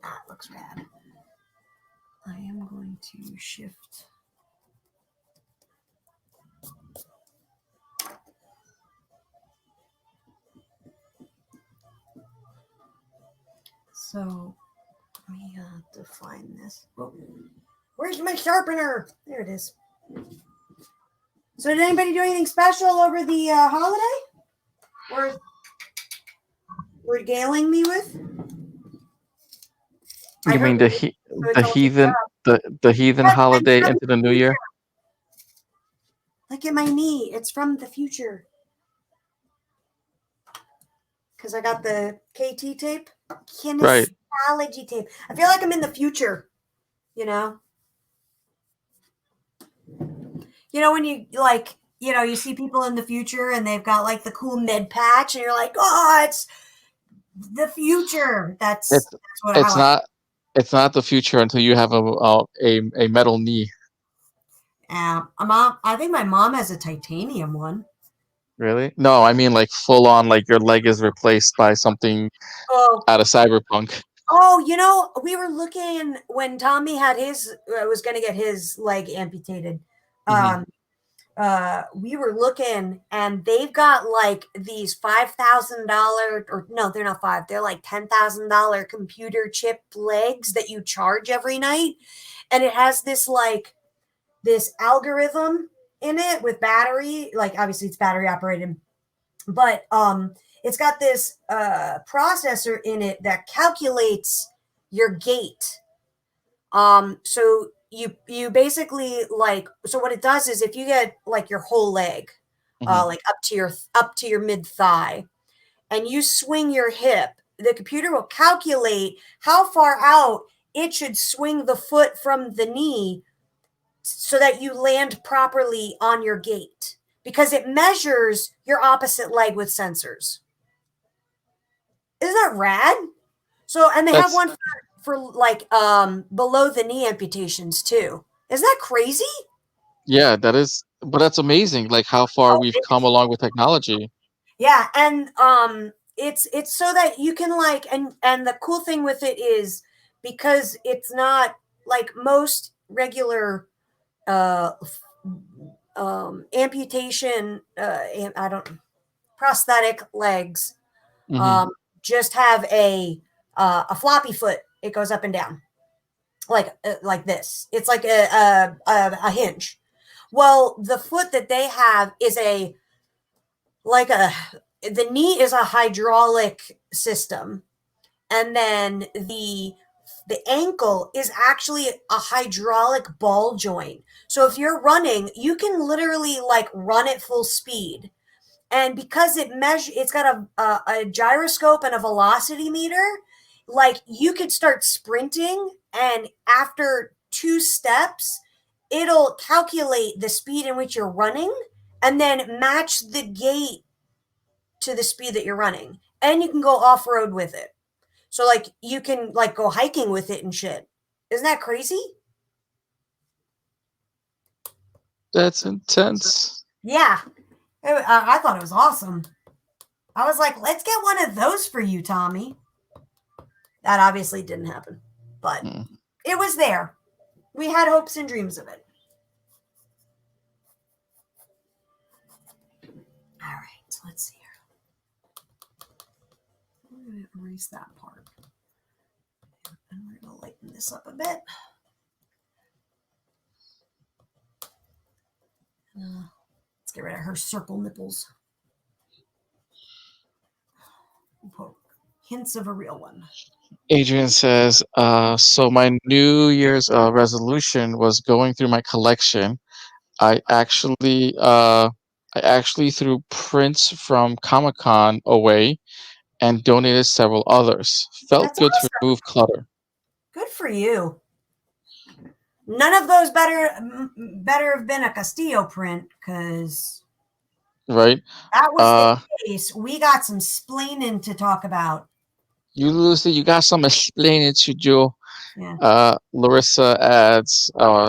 That looks rad. I am going to shift. So we have to find this. Oh, where's my sharpener? There it is. So did anybody do anything special over the holiday? Or regaling me with? You mean the heathen Yes, holiday from into the the new future. year? Look at my knee. It's from the future. Because I got the KT tape. Right. Kinesiology tape. I feel like I'm in the future, you know? You know, when you like, you know, you see people in the future and they've got like the cool med patch and you're like, oh, it's the future. That's what It's how I not it's not the future until you have a metal knee. I think my mom has a titanium one. Really? No, I mean like full on, like your leg is replaced by something Oh, out of Cyberpunk. oh, you know, we were looking when Tommy had his was going to get his leg amputated. Hmm. Um, we were looking and they've got like these $5,000 or no, they're not five, they're like $10,000 computer chip legs that you charge every night. And it has this like this algorithm in it with battery, like obviously it's battery operated, but it's got this processor in it that calculates your gait. So you basically like, so what it does is if you get like your whole leg, Hmm. like up to your mid thigh, and you swing your hip, the computer will calculate how far out it should swing the foot from the knee so that you land properly on your gait because it measures your opposite leg with sensors. Isn't that rad? So, and they have That's one for like below the knee amputations too. Isn't that crazy? Yeah, that is, but that's amazing. Like how far Oh, we've it come is. along with technology. Yeah, and it's so that you can like and the cool thing with it is because it's not like most regular uh amputation I don't prosthetic legs Hmm. um just have a floppy foot. It goes up and down like this. It's like a hinge. Well, the foot that they have is a like a the knee is a hydraulic system, and then the ankle is actually a hydraulic ball joint. So if you're running, you can literally like run at full speed. And because it's got a gyroscope and a velocity meter, like you could start sprinting, and after 2 steps, it'll calculate the speed in which you're running and then match the gait to the speed that you're running. And you can go off road with it. So like you can like go hiking with it and shit. Isn't that crazy? That's intense. Yeah. I thought it was awesome. I was like, let's get one of those for you, Tommy. That obviously didn't happen, but Mm. it was there. We had hopes and dreams of it. All right, so let's see here. I'm going to erase that part. And we're going to lighten this up a bit. Let's get rid of her circle nipples. We'll hints of a real one. Adrian says, so my New Year's resolution was going through my collection. I actually I actually threw prints from Comic Con away and donated several others. Felt That's good to awesome. remove clutter, Good for you. None of those better have been a Castillo print because right? that was the Uh, case. We got some splaining to talk about. you Lucy, you got some explaining to do. Yeah. Larissa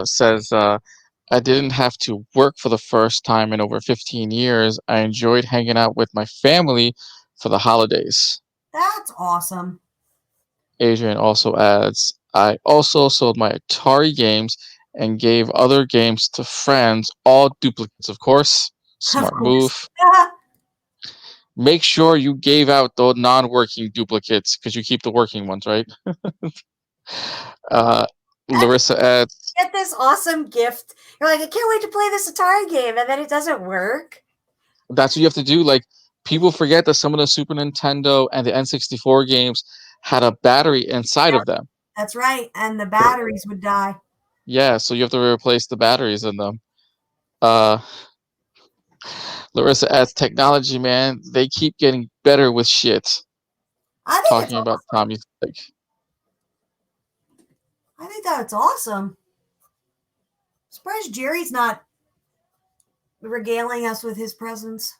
says, I didn't have to work for the first time in over 15 years. I enjoyed hanging out with my family for the holidays. That's awesome. Adrian also adds, I also sold my Atari games and gave other games to friends, all duplicates, of course. Of Smart course. move. Make sure you gave out the non-working duplicates because you keep the working ones, right? Uh, That's Larissa adds, get this awesome gift. You're like, I can't wait to play this Atari game, and then it doesn't work. that's what you have to do. Like, people forget that some of the Super Nintendo and the N64 games had a battery inside of them. That's right. And the batteries would die. Yeah, so you have to replace the batteries in them. Uh, Larissa adds, technology, man, they keep getting better with shit. I think it's Talking about awesome. Tommy's like, I think that's awesome. Surprised Jerry's not regaling us with his presence.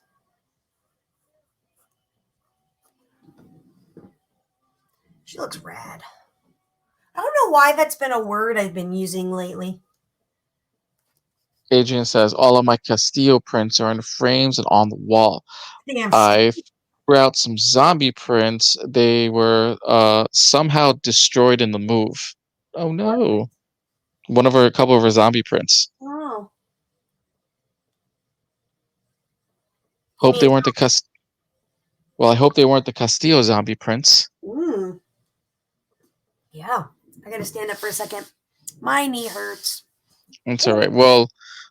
She looks rad. I don't know why that's been a word I've been using lately. Adrian says, all of my Castillo prints are in frames and on the wall. I think I'm I threw out some zombie prints. They were somehow destroyed in the move. Oh no. A couple of her zombie prints. oh. You Hope they mean weren't Well, I hope they weren't the Castillo zombie prints. mm, yeah. I gotta stand up for a second. My knee hurts. It's all right. Well,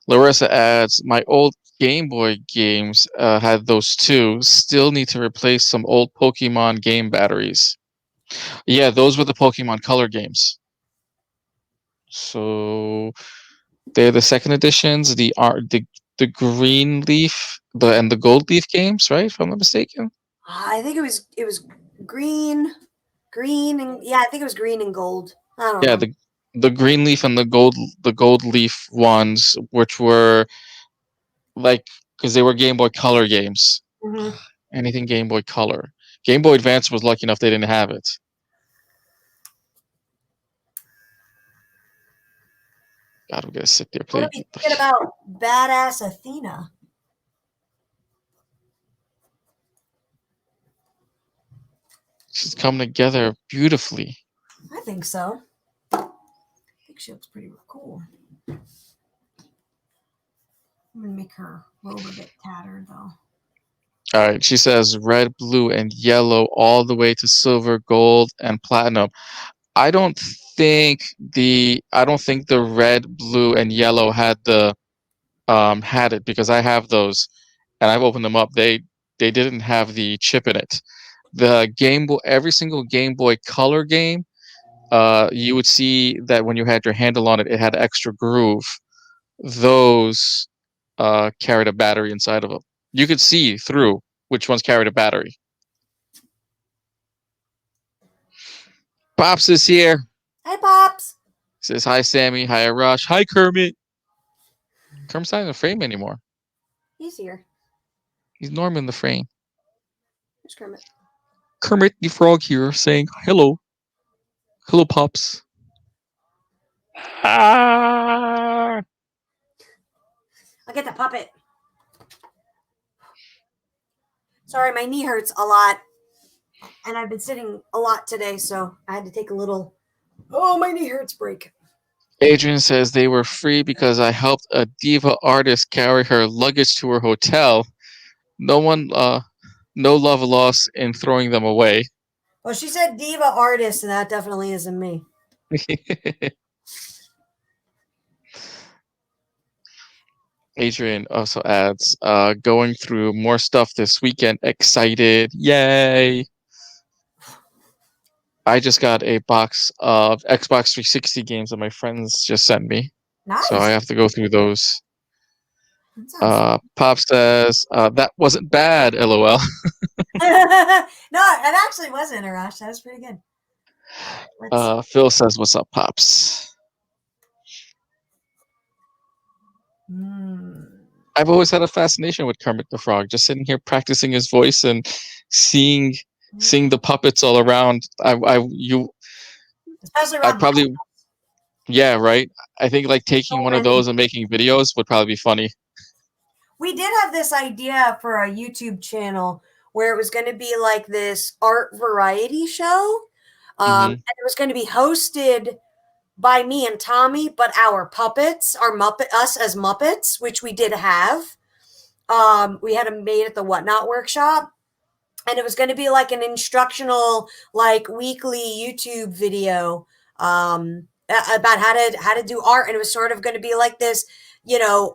Larissa adds, my old Game Boy games had those too. Still need to replace some old Pokemon game batteries. Yeah, those were the Pokemon Color games. So they're the second editions, the green leaf, and the gold leaf games, right? If I'm not mistaken. I think it was green and yeah, I think it was green and gold. I don't Yeah, remember. the green leaf and the gold leaf ones, which were like because they were Game Boy Color games. Mm-hmm. Anything Game Boy Color. Game Boy Advance was lucky enough they didn't have it. God, we gotta sit there What are play. we thinking about badass Athena? She's coming together beautifully. I think so. I think she looks pretty cool. I'm gonna make her robe a bit tattered though. All right, she says red, blue, and yellow all the way to silver, gold, and platinum. I don't I don't think the red, blue, and yellow had it because I have those and I've opened them up. They didn't have the chip in it. The Game Boy, every single Game Boy Color game, you would see that when you had your handle on it, it had extra groove. Those carried a battery inside of them. You could see through which ones carried a battery. Pops is here. Hey Pops! Says hi, Sammy. Hi, Arash. Hi, Kermit. Kermit's not in the frame anymore. He's here. He's Norman in the frame. There's Kermit. Kermit the Frog here saying hello. Hello, Pops. Ah! I'll get the puppet. Sorry, my knee hurts a lot. And I've been sitting a lot today, so I had to take a little oh my knee hurts break. Adrian says they were free because I helped a diva artist carry her luggage to her hotel. No one, no love lost in throwing them away. Well, she said diva artist, and that definitely isn't me. Adrian also adds, going through more stuff this weekend. Excited. Yay. I just got a box of Xbox 360 games that my friends just sent me. So I Nice. have to go through those. That sounds Pop says that wasn't bad. LOL. no, it actually wasn't a rush. That was pretty good. All right, let's. Phil says, "What's up, pops?" Mm. I've always had a fascination with Kermit the Frog. Just sitting here practicing his voice and seeing Yeah. seeing the puppets all around. Especially I'd around the probably, yeah, right. I think like taking so one of many. those and making videos would probably be funny. We did have this idea for a YouTube channel where it was going to be like this art variety show. Hmm. And it was going to be hosted by me and Tommy, but our puppets, our Muppet, us as Muppets, which we did have. We had them made at the Whatnot Workshop, and it was going to be like an instructional, like weekly YouTube video about how to do art, and it was sort of going to be like this,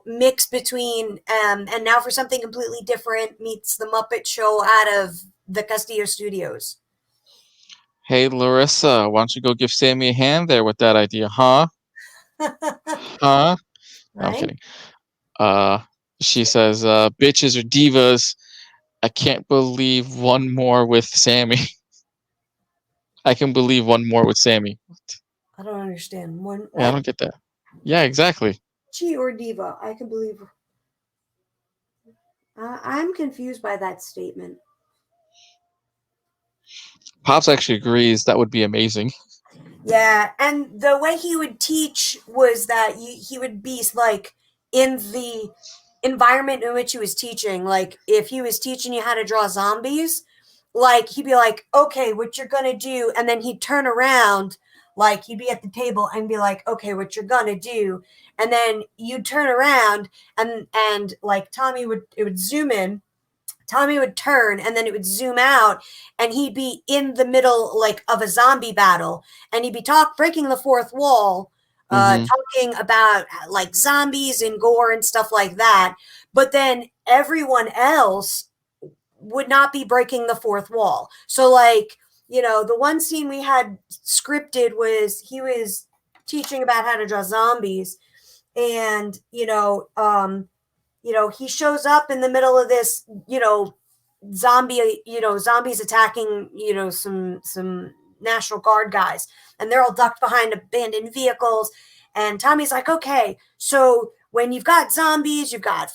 mix between and now for something completely different meets the Muppet Show out of the Castillo Studios. Hey, Larissa, why don't you go give Sammy a hand there with that idea, huh? Huh? No, I'm Right? kidding. Uh, she says, "Bitches or divas." I can't believe one more with Sammy. I can believe one more with Sammy. I don't understand. One Yeah, I what? don't get that. Yeah, exactly. Chi or diva? I can believe. I'm confused by that statement. Pops actually agrees that would be amazing. Yeah, and the way he would teach was that he would be like in the environment in which he was teaching. Like if he was teaching you how to draw zombies, like he'd be like, "Okay, what you're gonna do," and then he'd turn around, like he'd be at the table and be like, "Okay, what you're gonna do," and then you'd turn around and like Tommy would it would zoom in. Tommy would turn and then it would zoom out and he'd be in the middle like of a zombie battle and he'd be breaking the fourth wall, Hmm. talking about like zombies and gore and stuff like that. But then everyone else would not be breaking the fourth wall. So like, the one scene we had scripted was he was teaching about how to draw zombies and he shows up in the middle of this, zombies attacking, some National Guard guys, and they're all ducked behind abandoned vehicles. And Tommy's like, okay, so when you've got zombies, you've got,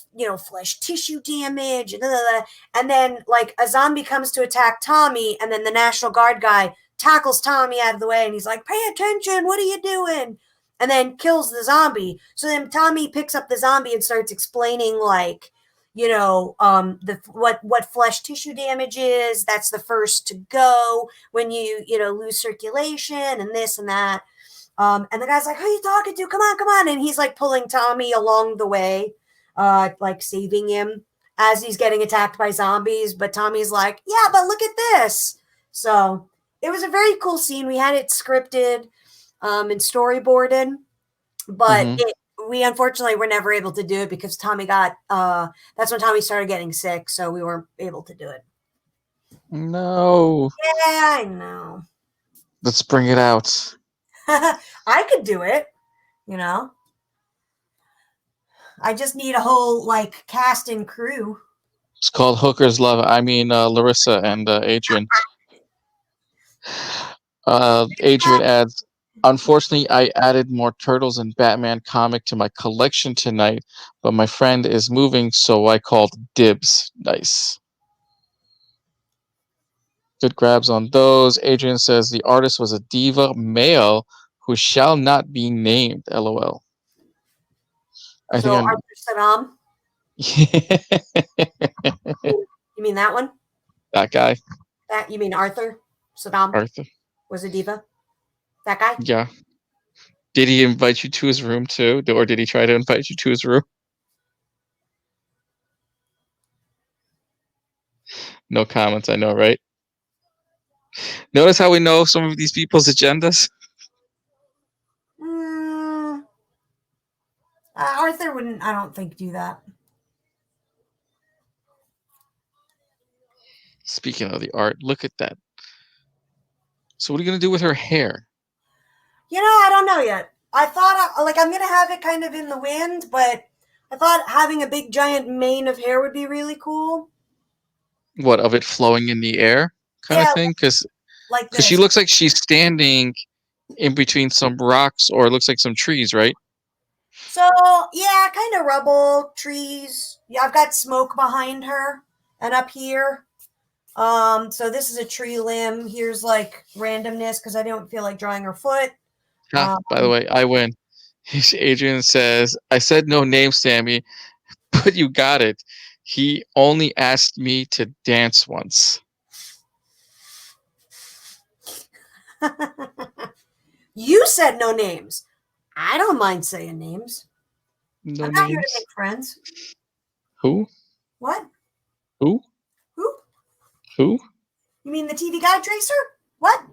flesh tissue damage, and blah, blah, blah. And then like a zombie comes to attack Tommy, and then the National Guard guy tackles Tommy out of the way, and he's like, pay attention, what are you doing? And then kills the zombie. So then Tommy picks up the zombie and starts explaining like, the what flesh tissue damage is. That's the first to go when you lose circulation and this and that. And the guy's like, "Who are you talking to? Come on, come on!" And he's like pulling Tommy along the way, like saving him as he's getting attacked by zombies. But Tommy's like, "Yeah, but look at this." So it was a very cool scene. We had it scripted and storyboarded, but Hmm. we unfortunately were never able to do it because Tommy got that's when Tommy started getting sick, so we weren't able to do it. No. Yeah, I know. Let's bring it out. I could do it, you know. I just need a whole like cast and crew. It's called Hooker's Love. I mean, Larissa and Adrian. Adrian adds, "Unfortunately, I added more Turtles and Batman comic to my collection tonight, but my friend is moving, so I called dibs." Nice. Good grabs on those. Adrian says the artist was a diva male who shall not be named. LOL. I So think Arthur Saddam, I'm you mean that one? that guy, That you mean Arthur Saddam Arthur. was a diva? That guy? Yeah. Did he invite you to his room too? Or did he try to invite you to his room? No comments, I know, right? Notice how we know some of these people's agendas? Mm, Arthur wouldn't, I don't think, do that. Speaking of the art, look at that. So what are you going to do with her hair? I don't know yet. I thought like I'm gonna have it kind of in the wind, but I thought having a big giant mane of hair would be really cool. What, of it flowing in the air kind of Yeah, thing? Because like she this. looks like she's standing in between some rocks, or it looks like some trees, right? So yeah, kind of rubble, trees. Yeah, I've got smoke behind her and up here. So this is a tree limb. Here's like randomness because I don't feel like drawing her foot. Ah, Um, by the way, I win. Adrian says, I said no name, Sammy, but you got it. He only asked me to dance once. you said no names. I don't mind saying names. No I'm not here to names. make friends. Who? What? Who? Who? Who? You mean the TV guide tracer? What?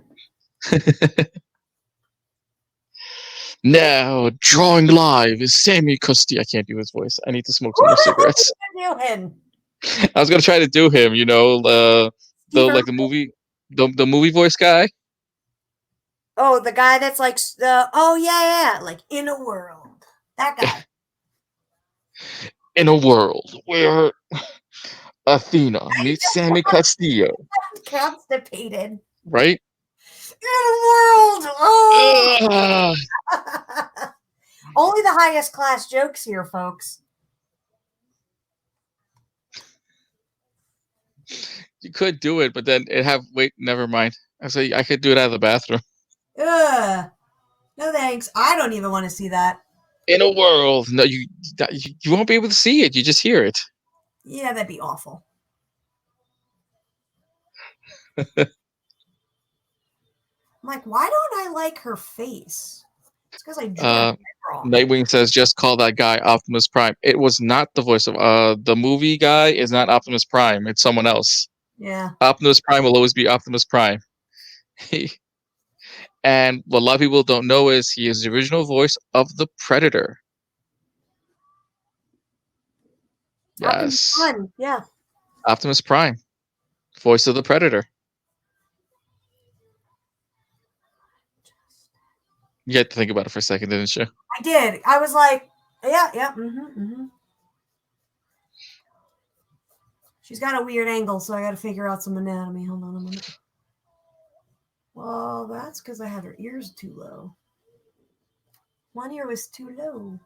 Now, drawing live is Sammy Castillo. I can't do his voice. I need to smoke some more What are cigarettes. you doing? I was gonna try to do him, the Stephen. like the movie voice guy. Oh, the guy that's like the. Oh yeah, like in a world. That guy. In a world where Athena meets Sammy Castillo, Constipated. right? In a world. Oh. Ugh. Only the highest class jokes here, folks. You could do it, but then it have wait. Never mind. I say I could do it out of the bathroom. Ugh. No thanks. I don't even want to see that. In a world, no, you won't be able to see it. You just hear it. Yeah, that'd be awful. I'm like, why don't I like her face? It's because I drew her wrong. Nightwing says, "Just call that guy Optimus Prime." It was not the voice of the movie guy. Is not Optimus Prime. It's someone else. Yeah. Optimus Prime will always be Optimus Prime. And what a lot of people don't know is he is the original voice of the Predator. Optimus Yes, Prime. Yeah. Optimus Prime, voice of the Predator. You had to think about it for a second, didn't you? I did. I was like, yeah, yeah. She's got a weird angle, so I got to figure out some anatomy. Hold on a minute. Well, that's because I had her ears too low. One ear was too low.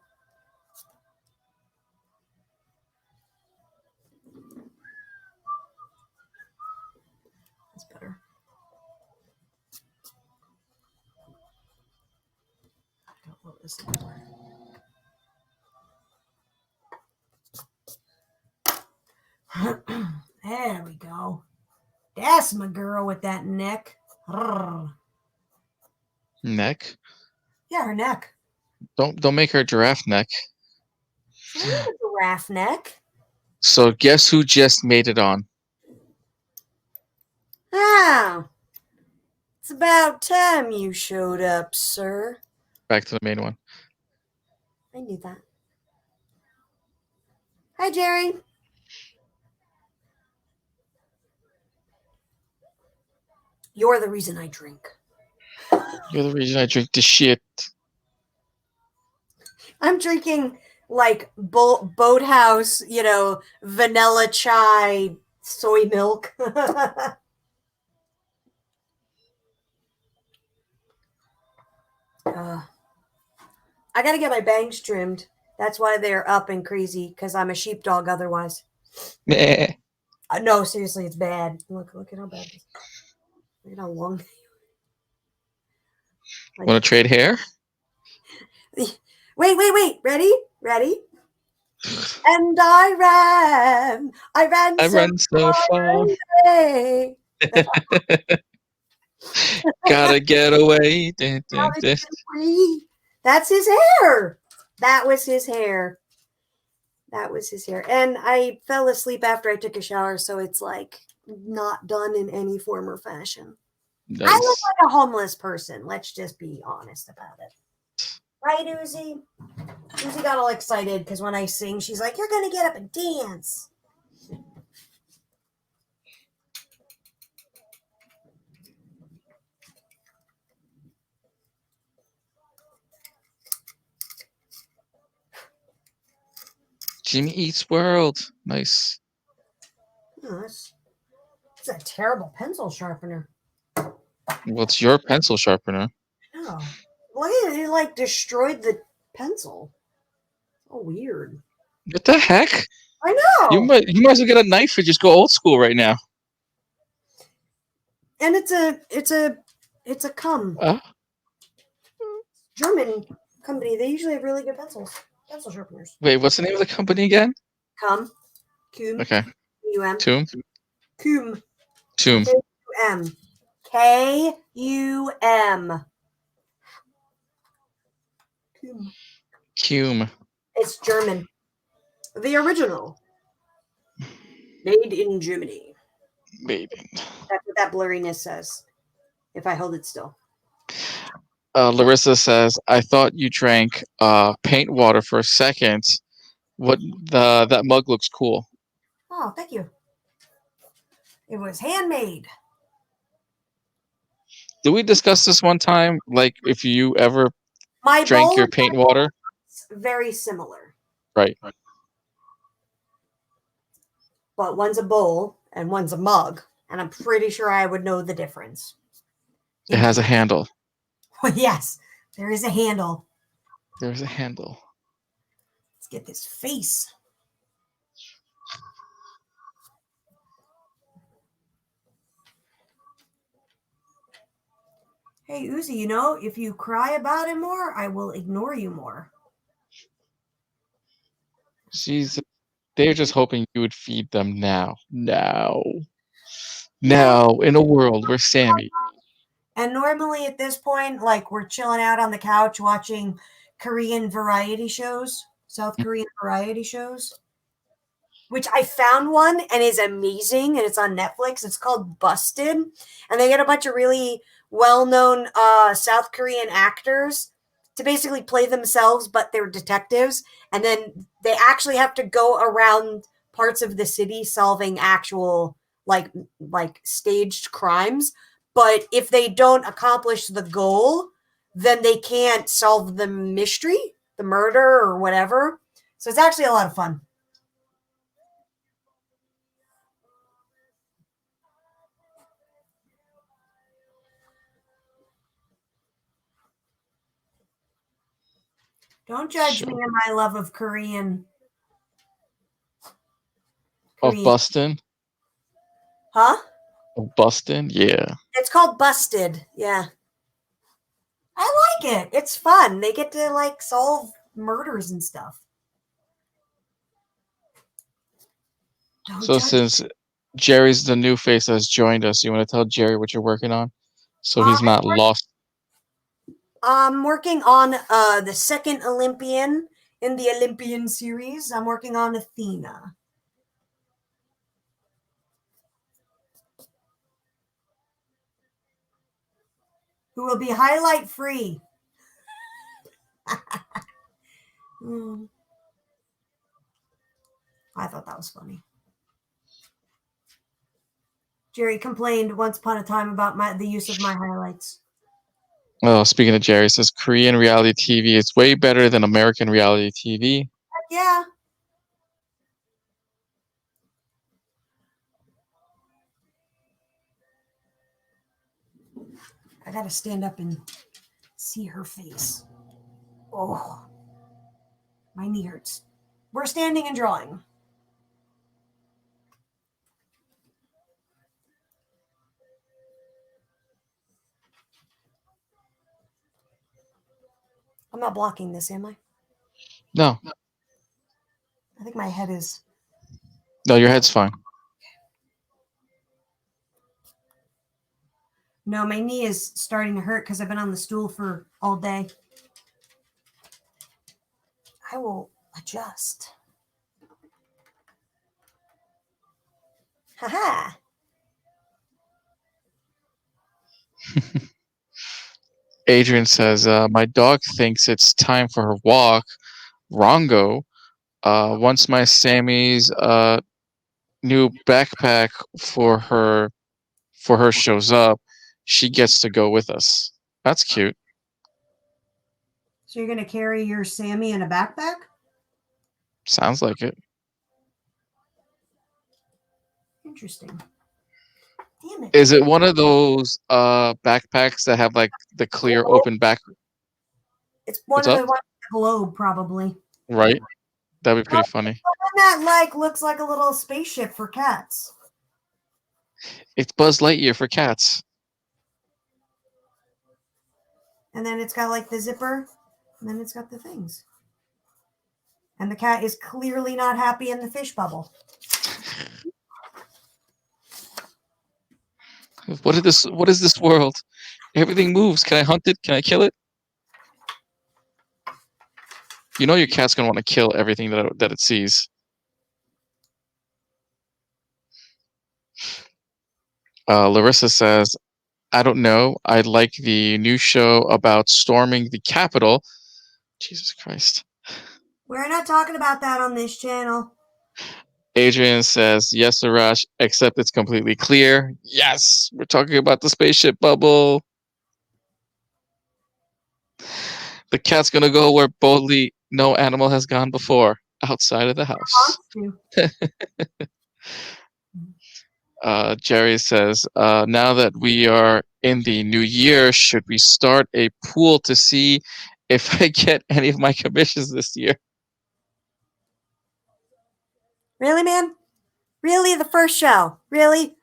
That's better. I don't want this anymore. There we go. That's my girl with that neck. Neck. Yeah, her neck. Don't make her giraffe neck. She doesn't have a giraffe neck. So guess who just made it on? Ah, it's about time you showed up, sir. Back to the main one. I knew that. Hi, Jerry. You're the reason I drink. You're the reason I drink the shit. I'm drinking like boathouse, vanilla chai soy milk. I got to get my bangs trimmed. That's why they're up and crazy because I'm a sheepdog otherwise. Meh. No, seriously, it's bad. Look at how bad this is. Look at how long. Like, Want to trade hair? wait. Ready? And I ran I so run so far far. away. Gotta get away. Dun, dun, dun. That's his hair. That was his hair. That was his hair. And I fell asleep after I took a shower, so it's like not done in any form or fashion. I look Nice. like a homeless person. Let's just be honest about it. Right, Uzi? Uzi got all excited because when I sing, she's like, "You're going to get up and dance." Jimmy Eats World. Nice. Oh, that's a terrible pencil sharpener. Well, it's your pencil sharpener. Oh, look at it! It like destroyed the pencil. Oh, weird. What the heck? I You know. might as well get a knife and just go old school right now. And it's a German company. They usually have really good pencil sharpeners. Wait, what's the name of the company again? Cum, Okay. Cum, Tomb. Cum, Tomb. K-U-M, K-U-M. Cum. Cume. It's German. The original. Made in Germany. Maybe. That's what that blurriness says. If I hold it still. Larissa says, "I thought you drank paint water for a second. That mug looks cool." Oh, thank you. It was handmade. Did we discuss this one time? Like, if you ever My drank bowl your paint water? is very similar. Right. But one's a bowl and one's a mug. And I'm pretty sure I would know the difference. It has a handle. Yes, there is a handle. There's a handle. Let's get this face. Hey, Uzi, if you cry about it more, I will ignore you more. They're just hoping you would feed them now. Now, in a world where Sammy. And normally at this point, like we're chilling out on the couch watching Korean variety shows, South Korean variety shows, which I found one and is amazing, and it's on Netflix. It's called Busted, and they get a bunch of really well-known South Korean actors to basically play themselves, but they're detectives, and then they actually have to go around parts of the city solving actual like staged crimes. But if they don't accomplish the goal, then they can't solve the mystery, the murder, or whatever. So it's actually a lot of fun. Don't judge me in my love of Korean. Of Bustin'? Huh? Of Bustin'? Yeah. It's called Busted. Yeah. I like it. It's fun. They get to like solve murders and stuff. So since Jerry's the new face that's joined us, you want to tell Jerry what you're working on? So he's not lost. I'm working on the second Olympian in the Olympian series. I'm working on Athena. Who will be highlight free. I thought that was funny. Jerry complained once upon a time about the use of my highlights. Well, speaking of Jerry, says Korean reality TV is way better than American reality TV. Yeah. I gotta stand up and see her face. Oh, my knee hurts. We're standing and drawing. I'm not blocking this, am I? No. I think my head is. No, your head's fine. No, my knee is starting to hurt because I've been on the stool for all day. I will adjust. Haha. Adrian says, my dog thinks it's time for her walk. Rongo. Once my Sammy's new backpack for her shows up, she gets to go with us. That's cute. So you're going to carry your Sammy in a backpack? Sounds like it. Interesting. Damn it. Is it one of those backpacks that have like the clear open back? It's one What's of up? the ones with the globe, probably. Right. That'd be No, pretty funny. the one that like looks like a little spaceship for cats. It's Buzz Lightyear for cats. And then it's got like the zipper, and then it's got the things. And the cat is clearly not happy in the fish bubble. What is this world? Everything moves. Can I hunt it? Can I kill it? You know your cat's gonna want to kill everything that it sees. Larissa says, I don't know. I like the new show about storming the Capitol. Jesus Christ. We're not talking about that on this channel. Adrian says, yes, Arash, except it's completely clear. Yes, we're talking about the spaceship bubble. The cat's gonna go where boldly no animal has gone before, outside of the house. Jerry says, now that we are in the new year, should we start a pool to see if I get any of my commissions this year? Really, man? Really? The first show? Really?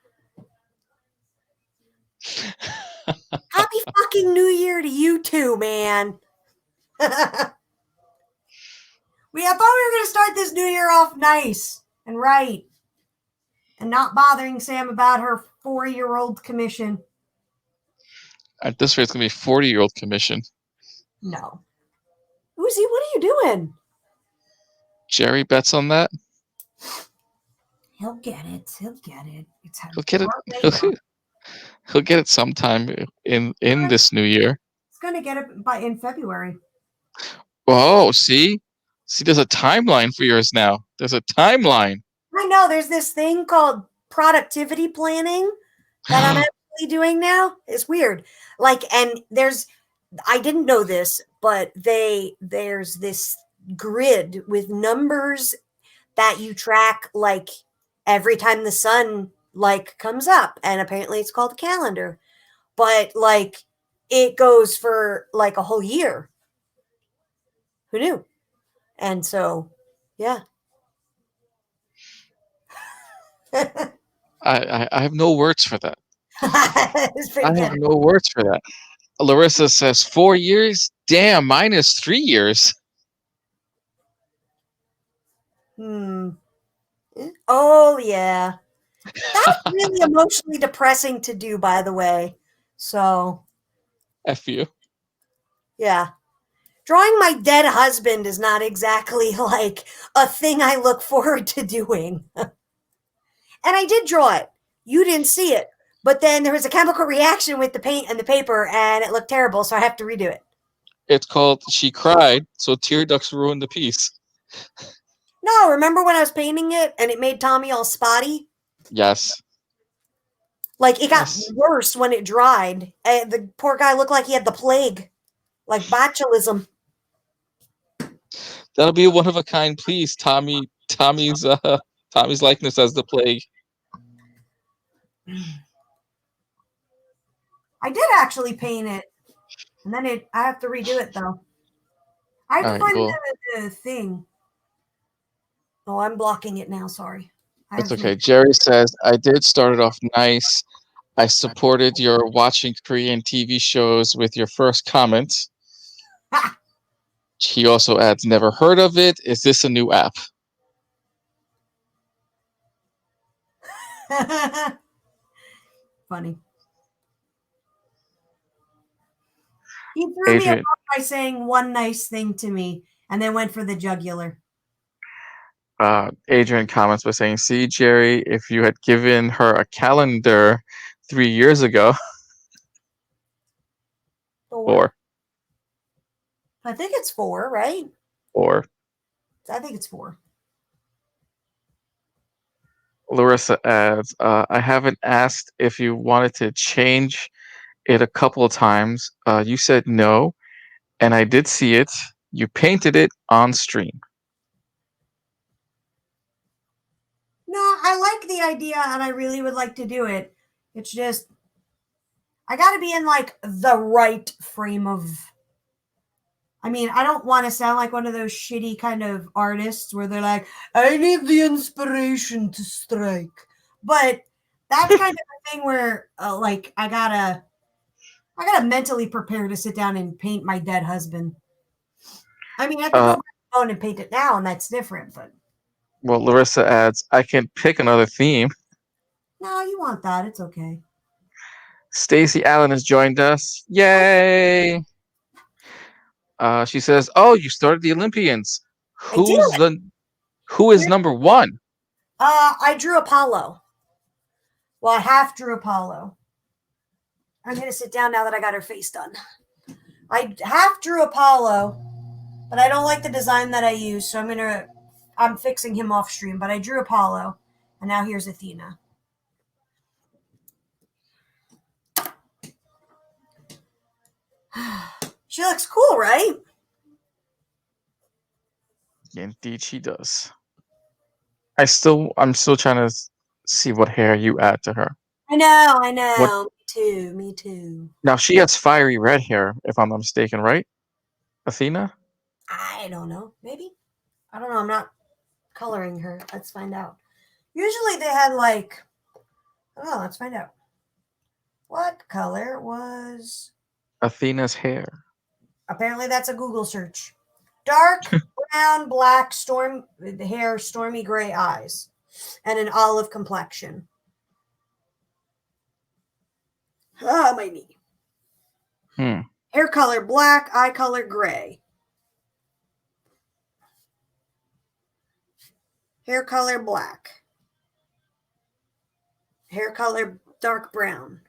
Happy fucking New Year to you too, man. I thought we were going to start this new year off nice and right and not bothering Sam about her 4-year-old commission. At this rate, it's going to be 40-year-old commission. No. Uzi, what are you doing? Jerry bets on that. He'll get it. He'll get it. He'll get it. He'll get it sometime in this new year. He's going to get it in February. Oh, see, there's a timeline for yours now. There's a timeline. I know. There's this thing called productivity planning that I'm actually doing now. It's weird. And I didn't know this, but there's this grid with numbers that you track every time the sun comes up, and apparently it's called a calendar, but it goes for a whole year. Who knew? And so, yeah. I have no words for that. I have no words for that. Larissa says 4 years. Damn, mine is 3 years. Oh yeah, that's really emotionally depressing to do, by the way. So, F you. Yeah, drawing my dead husband is not exactly a thing I look forward to doing. And I did draw it. You didn't see it. But then there was a chemical reaction with the paint and the paper, and it looked terrible, so I have to redo it. It's called She Cried, so tear ducts ruined the piece. No, remember when I was painting it, and it made Tommy all spotty? Yes. It got worse when it dried. The poor guy looked like he had the plague, like botulism. That'll be a one-of-a-kind piece. Tommy's likeness as the plague. I did actually paint it, and then I have to redo it though. I have to find the thing. Oh, I'm blocking it now. Sorry. It's okay. Jerry says, I did start it off nice. I supported your watching Korean TV shows with your first comment. He also adds, never heard of it. Is this a new app? Funny. He threw me off by saying one nice thing to me and then went for the jugular. Adrian comments by saying, see, Jerry, if you had given her a calendar 3 years ago. 4. I think it's 4, right? 4. I think it's 4. Larissa adds, I haven't asked if you wanted to change it a couple of times. You said no, and I did see it. You painted it on stream. No, I like the idea and I really would like to do it. It's just I got to be in like the right frame of. I mean, I don't want to sound like one of those shitty kind of artists where they're like, I need the inspiration to strike. But that's kind of a thing where like I gotta mentally prepare to sit down and paint my dead husband. I mean, I could go Uh, back phone and paint it now, and that's different. But well, Larissa adds, I can pick another theme. no, you want that? It's okay. Stacy Allen has joined us. Oh, Yay! She says, "Oh, you started the Olympians. I did Who's it. the who is number one?" I drew Apollo. Well, I half drew Apollo. I'm gonna sit down now that I got her face done. I half drew Apollo, but I don't like the design that I use, so I'm fixing him off stream. But I drew Apollo, and now here's Athena. She looks cool, right? Indeed, she does. I'm still trying to see what hair you add to her. I What know. Me too. Me too. now? She has fiery red hair, if I'm not mistaken, right? Athena. I don't know. Maybe. I don't know. I'm not coloring her. Let's find out. Usually they had like, oh, let's find out. What color was. Athena's hair. Apparently that's a Google search. Dark brown, black, storm hair, stormy gray eyes, and an olive complexion. Ah, my knee. Hmm. Hair color black, eye color gray. Hair color black. Hair color dark brown.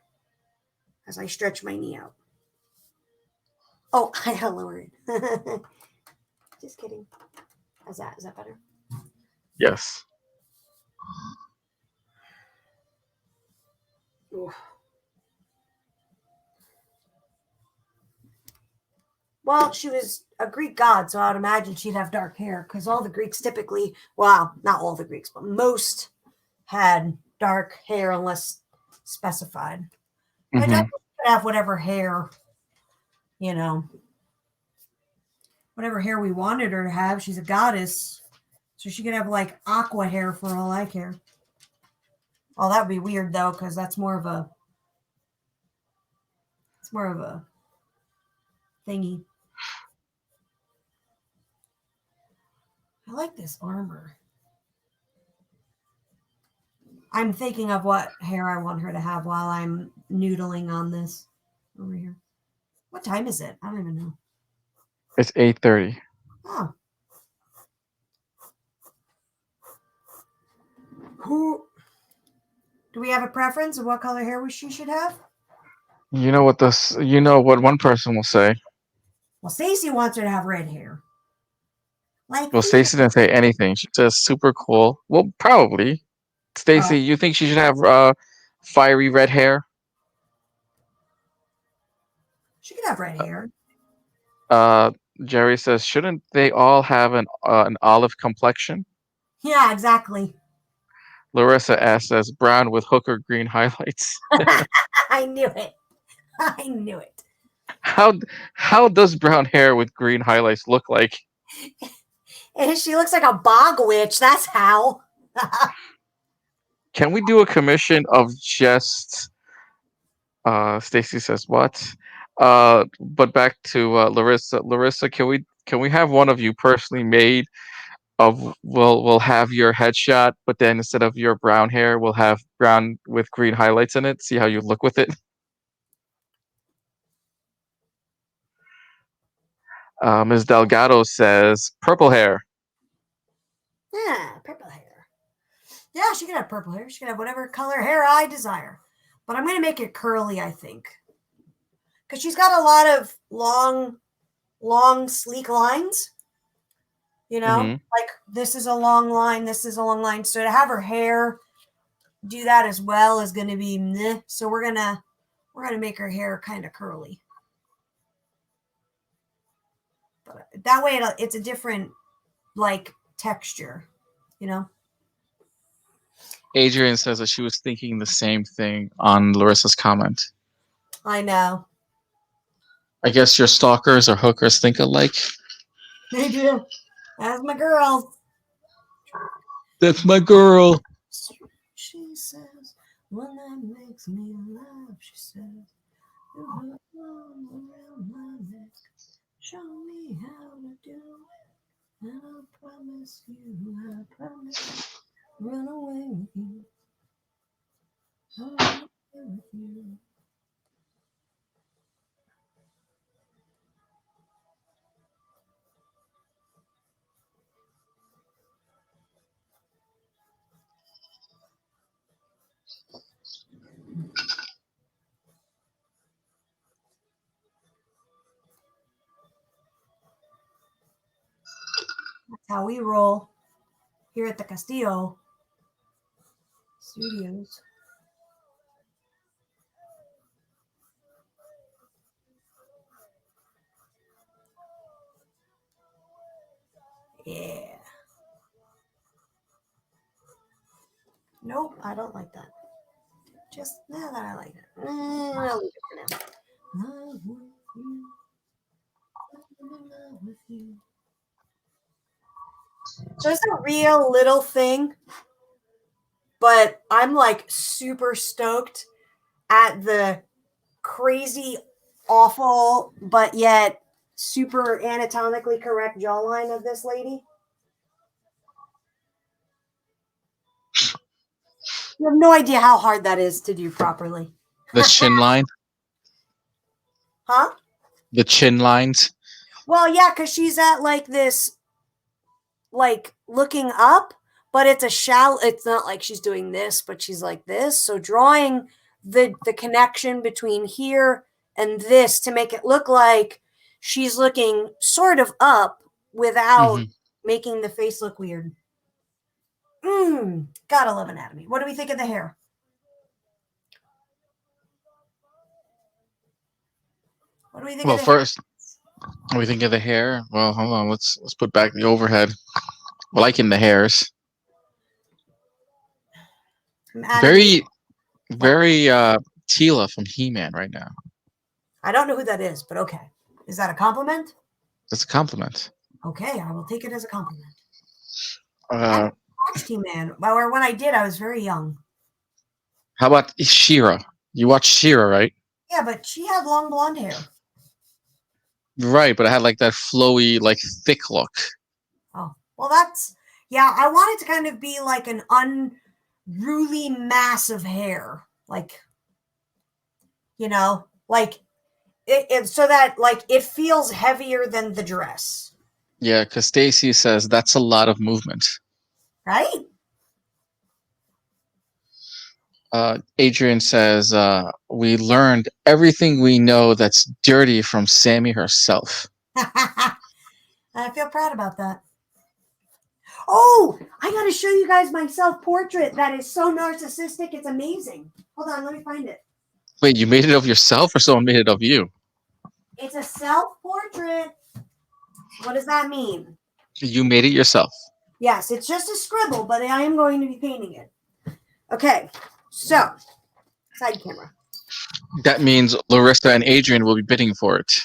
As I stretch my knee out. Oh, I gotta lower it. Just kidding. How's that? Is that better? Yes. Ooh. Well, she was a Greek god, so I would imagine she'd have dark hair because all the Greeks typically, well, not all the Greeks, but most had dark hair unless specified. But I Hmm. could have whatever hair, you know, whatever hair we wanted her to have. She's a goddess, so she could have like aqua hair for all I care. Oh, that would be weird though, because that's more of a thingy. I like this armor. I'm thinking of what hair I want her to have while I'm noodling on this over here. What time is it? I don't even know. It's 8:30. Oh, who do we have a preference of what color hair she should have? You know what this? You know what one person will say. Well, Stacey wants her to have red hair. Like Well, Thea. Stacy didn't say anything. She says super cool. Well, probably. Oh, Stacy, you think she should have fiery red hair? she could have red hair. Uh, Jerry says, shouldn't they all have an olive complexion? Yeah, exactly. Larissa asks, says brown with hooker green highlights. I knew it. I knew it. How how does brown hair with green highlights look like? And she looks like a bog witch. That's how. Can we do a commission of just Stacy says what? But back to Larissa. Larissa, can we have one of you personally made of we'll have your headshot, but then instead of your brown hair, we'll have brown with green highlights in it. See how you look with it. Ms. Delgado says purple hair. Yeah, purple hair. Yeah, she can have purple hair. She can have whatever color hair I desire. But I'm going to make it curly, I think. Because she's got a lot of long, sleek lines. You know, Hmm. like this is a long line, this is a long line. So to have her hair do that as well is going to be meh. So we're gonna make her hair kind of curly. But that way it's a different like texture, you know. Adrian says that she was thinking the same thing on Larissa's comment. I know. I guess your stalkers or hookers think alike. They do. That's my girl. That's my girl. She says, one that makes me laugh, she says, you have an arm around my neck. Show me how to do it. And I promise run away with you. I'll run away with you. That's how we roll here at the Castillo studios. Yeah. Nope, I don't like that. Just now that I like it. I'll leave it for now. Love with you. Love with you. So it's a real little thing, but I'm like super stoked at the crazy, awful, but yet super anatomically correct jawline of this lady. You have no idea how hard that is to do properly. The chin line. Huh? The chin lines. Well, yeah, because she's at like this, like looking up, but it's a shallow. It's not like she's doing this, but she's like this. So drawing the connection between here and this to make it look like she's looking sort of up without making the face look weird. Gotta love anatomy. What do we think of the hair? What do we think Well, of the hair? first, we think of the hair. Well, hold on. Let's put back the overhead. We're liking the hairs. Anatomy. Very Tila from He-Man right now. I don't know who that is, but okay. Is that a compliment? That's a compliment. Okay, I will take it as a compliment. Uh, watched He-Man. Or when I did, I was very young. How about She-Ra? You watched She-Ra, right? Yeah, but she had long blonde hair. Right, but it had like that flowy, like thick look. Oh, well, that's, yeah, I want it to kind of be like an unruly mass of hair. Like, you know, like it so that like it feels heavier than the dress. Yeah, because Stacy says that's a lot of movement. Right? Adrian says, we learned everything we know that's dirty from Sammy herself. I feel proud about that. Oh, I got to show you guys my self-portrait that is so narcissistic. It's amazing. Hold on, let me find it. Wait, you made it of yourself or someone made it of you? It's a self-portrait. What does that mean? You made it yourself. Yes, it's just a scribble, but I am going to be painting it. Okay, so, side camera. That means Larissa and Adrian will be bidding for it.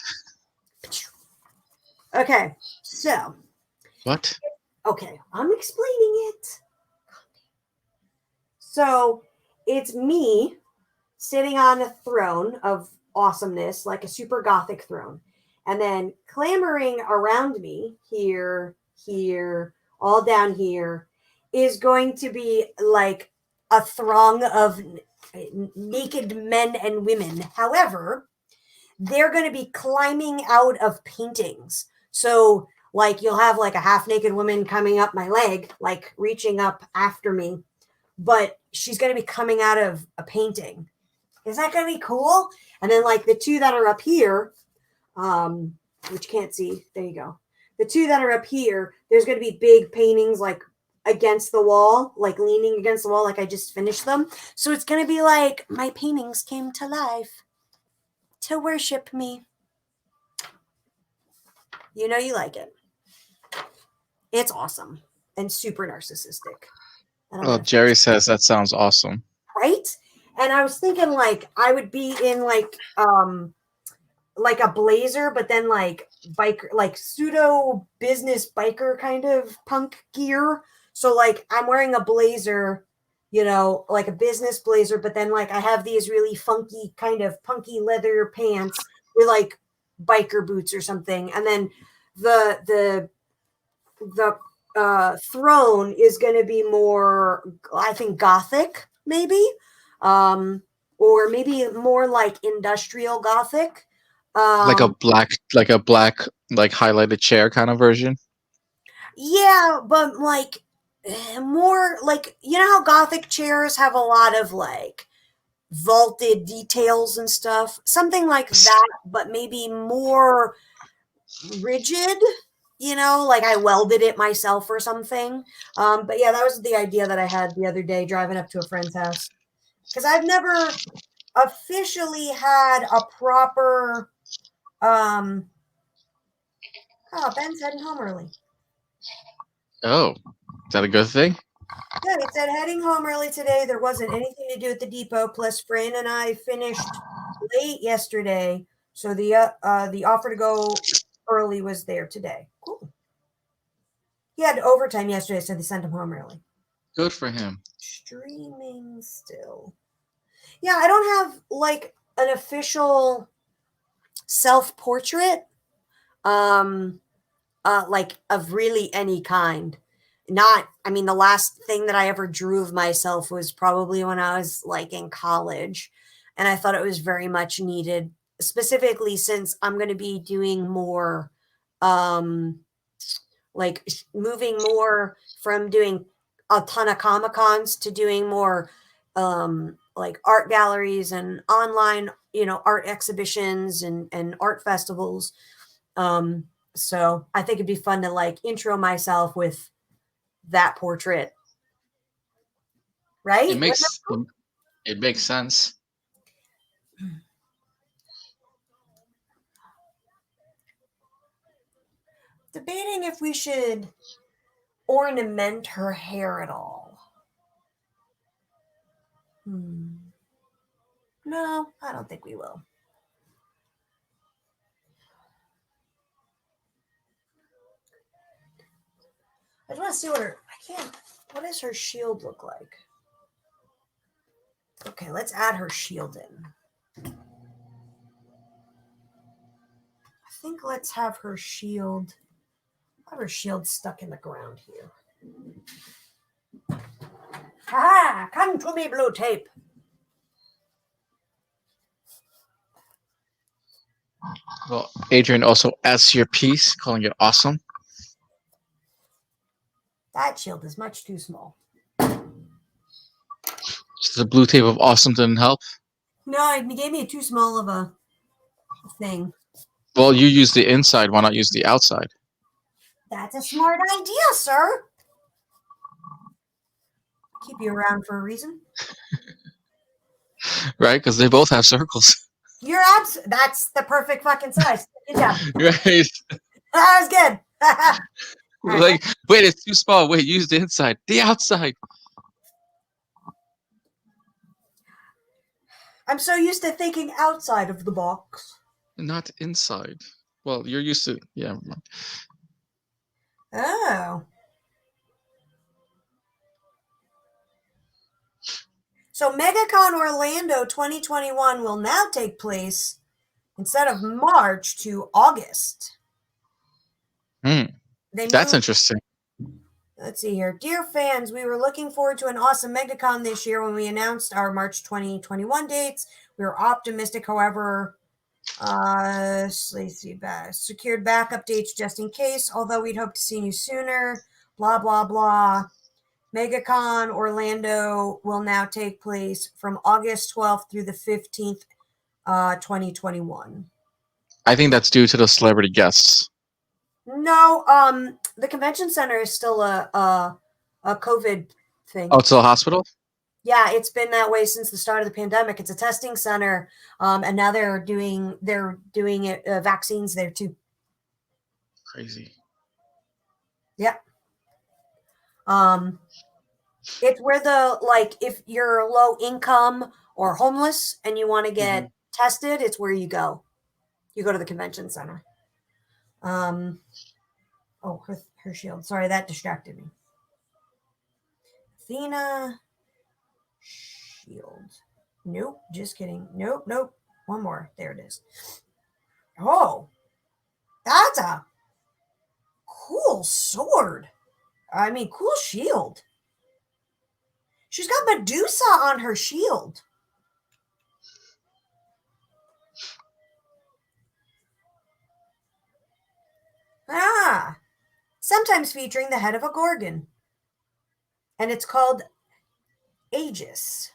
Okay, so. What? Okay, I'm explaining it. So, it's me sitting on a throne of awesomeness, like a super gothic throne. And then clamoring around me, here, all down here, is going to be like a throng of naked men and women. However, they're going to be climbing out of paintings. So, like, you'll have like a half naked woman coming up my leg, like reaching up after me, but she's going to be coming out of a painting. Is that going to be cool? And then, like, the two that are up here, which you can't see, there you go. The two that are up here, there's going to be big paintings, like, against the wall, like leaning against the wall, like I just finished them. So it's going to be like my paintings came to life to worship me. You know you like it. It's awesome and super narcissistic. and I'm Oh, gonna Jerry says that sounds awesome. right. And I was thinking like I would be in like a blazer, but then like biker, like pseudo business biker kind of punk gear. So like I'm wearing a blazer, you know, like a business blazer, but then like I have these really funky kind of punky leather pants with like biker boots or something, and then the the throne is going to be more, I think, gothic, maybe, um, or maybe more like industrial gothic. Like a Um, black, like highlighted chair kind of version. yeah, but like more like, you know how gothic chairs have a lot of like vaulted details and stuff, something like that, but maybe more rigid, you know, like I welded it myself or something. But yeah, that was the idea that I had the other day driving up to a friend's house, because I've never officially had a proper oh, Ben's heading home early. Oh, is that a good thing? Yeah, he said heading home early today. There wasn't anything to do at the depot. Plus, Fran and I finished late yesterday, so the offer to go early was there today. Cool. He had overtime yesterday, so they sent him home early. Good for him. Streaming still. Yeah, I don't have like an official self portrait, um, like of really any kind. Not, I mean, the last thing that I ever drew of myself was probably when I was like in college, and I thought it was very much needed, specifically since I'm going to be doing more, um, like moving more from doing a ton of Comic Cons to doing more like art galleries and online, you know, art exhibitions and art festivals. Um, so I think it'd be fun to like intro myself with that portrait, It right? makes it makes sense. Debating if we should ornament her hair at all. No, I don't think we will. I just want to see what her. I can't. What does her shield look like? Okay, let's add her shield in. I think let's have her shield. Have her shield stuck in the ground here. Ha! Come to me, blue tape. Well, Adrian also adds to your piece, calling it awesome. That shield is much too small. Just the blue tape of awesome didn't help. No, it gave me too small of a thing. Well, you use the inside. Why not use the outside? That's a smart idea, sir. Keep you around for a reason. Right? Because they both have circles. You're that's the perfect fucking size. Good job. Right? That was good. Right. Like, wait, it's too small. Wait, use the inside. The outside. I'm so used to thinking outside of the box. Not inside. Well, you're used to, yeah. Oh. So MegaCon Orlando 2021 will now take place instead of March to August. That's interesting. Let's see here. Dear fans, we were looking forward to an awesome MegaCon this year when we announced our March 2021 dates. We were optimistic, however, let's see, secured backup dates just in case, although we'd hope to see you sooner, blah, blah, blah. MegaCon Orlando will now take place from August 12th through the 15th, 2021. I think that's due to the celebrity guests. No, the convention center is still a COVID thing. Oh, it's a hospital? Yeah, it's been that way since the start of the pandemic. It's a testing center, and now they're doing it, vaccines there too. Crazy. Yeah. It's where if you're low income or homeless and you want to Hmm. get tested, it's where you go. You go to the convention center. Um, oh, her shield. Sorry, that distracted me. Athena shield. Nope, just kidding. Nope, nope. One more. There it is. Oh, that's a cool sword. I mean, cool shield. She's got Medusa on her shield. Ah, sometimes featuring the head of a gorgon. And it's called Aegis.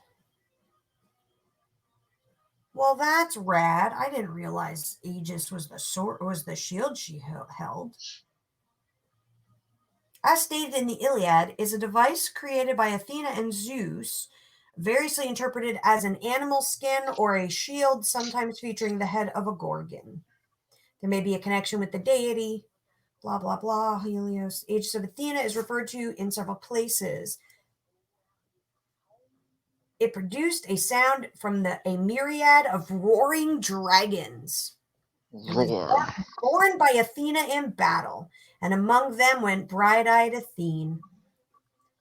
Well, that's rad. I didn't realize Aegis was the sword, was the shield she held. As stated in the Iliad, is a device created by Athena and Zeus, variously interpreted as an animal skin or a shield, sometimes featuring the head of a gorgon. There may be a connection with the deity. Blah blah blah. Helios. Aegis of Athena is referred to in several places. It produced a sound from a myriad of roaring dragons. It was Roar. born by Athena in battle, and among them went bright-eyed Athene,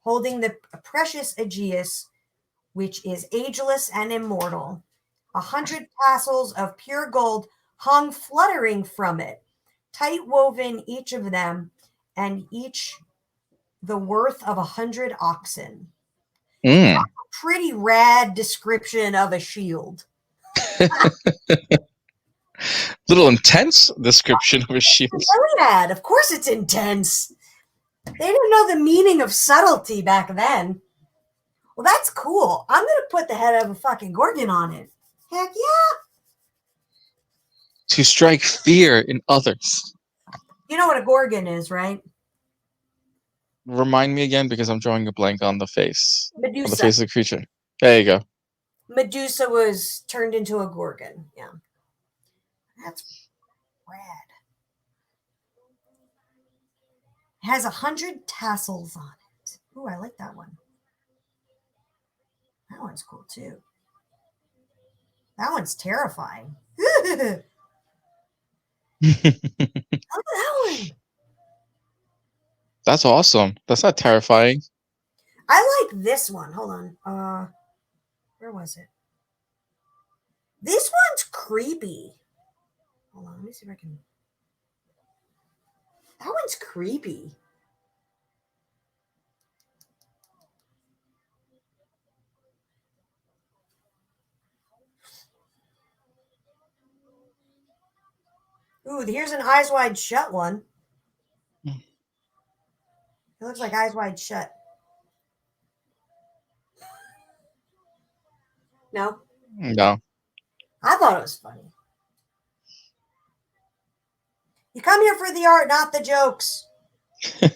holding the precious Aegeus, which is ageless and immortal. 100 tassels of pure gold hung fluttering from it, tight woven each of them, and each the worth of 100 oxen. Mm. Pretty rad description of a shield. Little intense description of his shields. Iliad, of course it's intense. They didn't know the meaning of subtlety back then. Well, that's cool. I'm gonna put the head of a fucking gorgon on it. Heck yeah! To strike fear in others. You know what a gorgon is, right? Remind me again because I'm drawing a blank on the face. On the Medusa. face of the creature. There you go. Medusa was turned into a gorgon. Yeah. That's rad. It has 100 tassels on it. Ooh, I like that one. That one's cool too. That one's terrifying. Look at that one. That's awesome. That's not terrifying. I like this one. Hold on. Where was it? This one's creepy. Hold on, let me see if I can. That one's creepy. Ooh, here's an Eyes Wide Shut one. It looks like Eyes Wide Shut. No, No. I thought it was funny. You come here for the art, not the jokes. All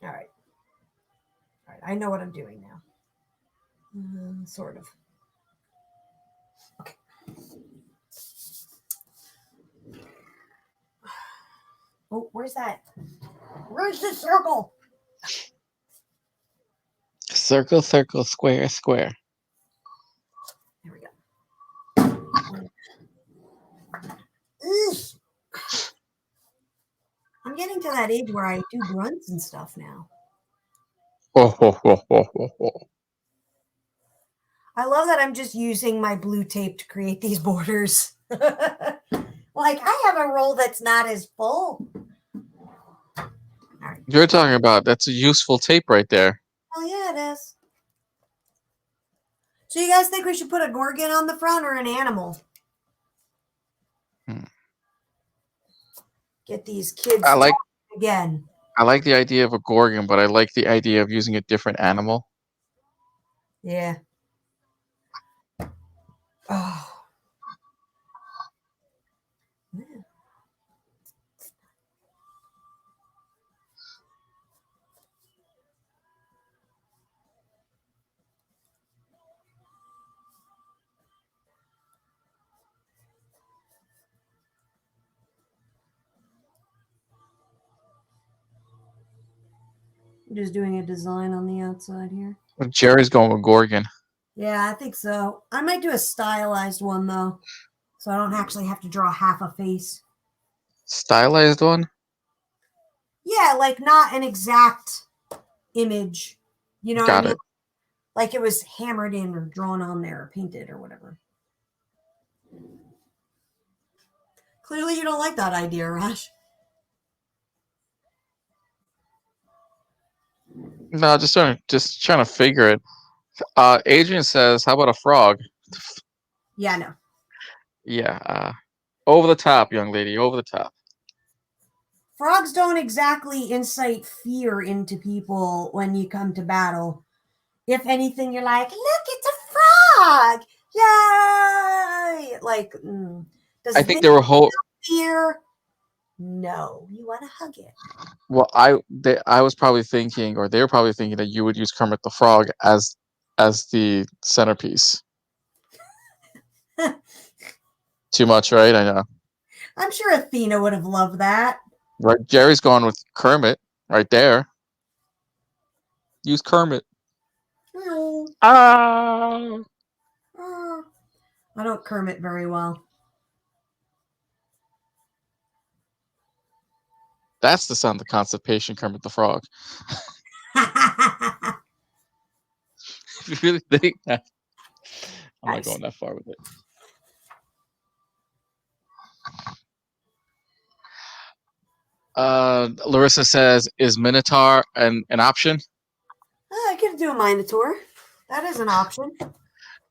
right. All right. I know what I'm doing now. Sort of. Okay. Oh, where's that? Where's the circle? Circle, circle, square, square. There we go. Ugh. I'm getting to that age where I do grunts and stuff now. Oh, ho, ho, ho, ho, ho. I love that I'm just using my blue tape to create these borders. Like, I have a roll that's not as full. All right. You're talking about that's a useful tape right there. Oh, yeah, it is. So you guys think we should put a gorgon on the front or an animal? Hmm. Get these kids I like again. I like the idea of a gorgon, but I like the idea of using a different animal. Yeah. Oh. Man. I'm just doing a design on the outside here. Jerry's going with Gorgon. Yeah, I think so. I might do a stylized one though, so I don't actually have to draw half a face. Stylized one? Yeah, like not an exact image. You know what I Got mean? it. Like it was hammered in or drawn on there or painted or whatever. Clearly you don't like that idea, Rash. No, just trying to figure it. Adrian says, "How about a frog?" Yeah, no. Yeah, over the top, young lady, over the top. Frogs don't exactly incite fear into people when you come to battle. If anything, you're like, look, it's a frog! Yay! Like, does I this think they were fear? No, you want to hug it. Well, I was probably thinking, or they were probably thinking that you would use Kermit the Frog as the centerpiece. Too much, right? I know. I'm sure Athena would have loved that. Right, Jerry's going with Kermit right there. Use Kermit. Ah, I don't Kermit very well. that's the sound of constipation, Kermit the Frog. If you really think that, I'm not Nice. going that far with it. Larissa says, "Is Minotaur an option?" I could do a Minotaur. That is an option.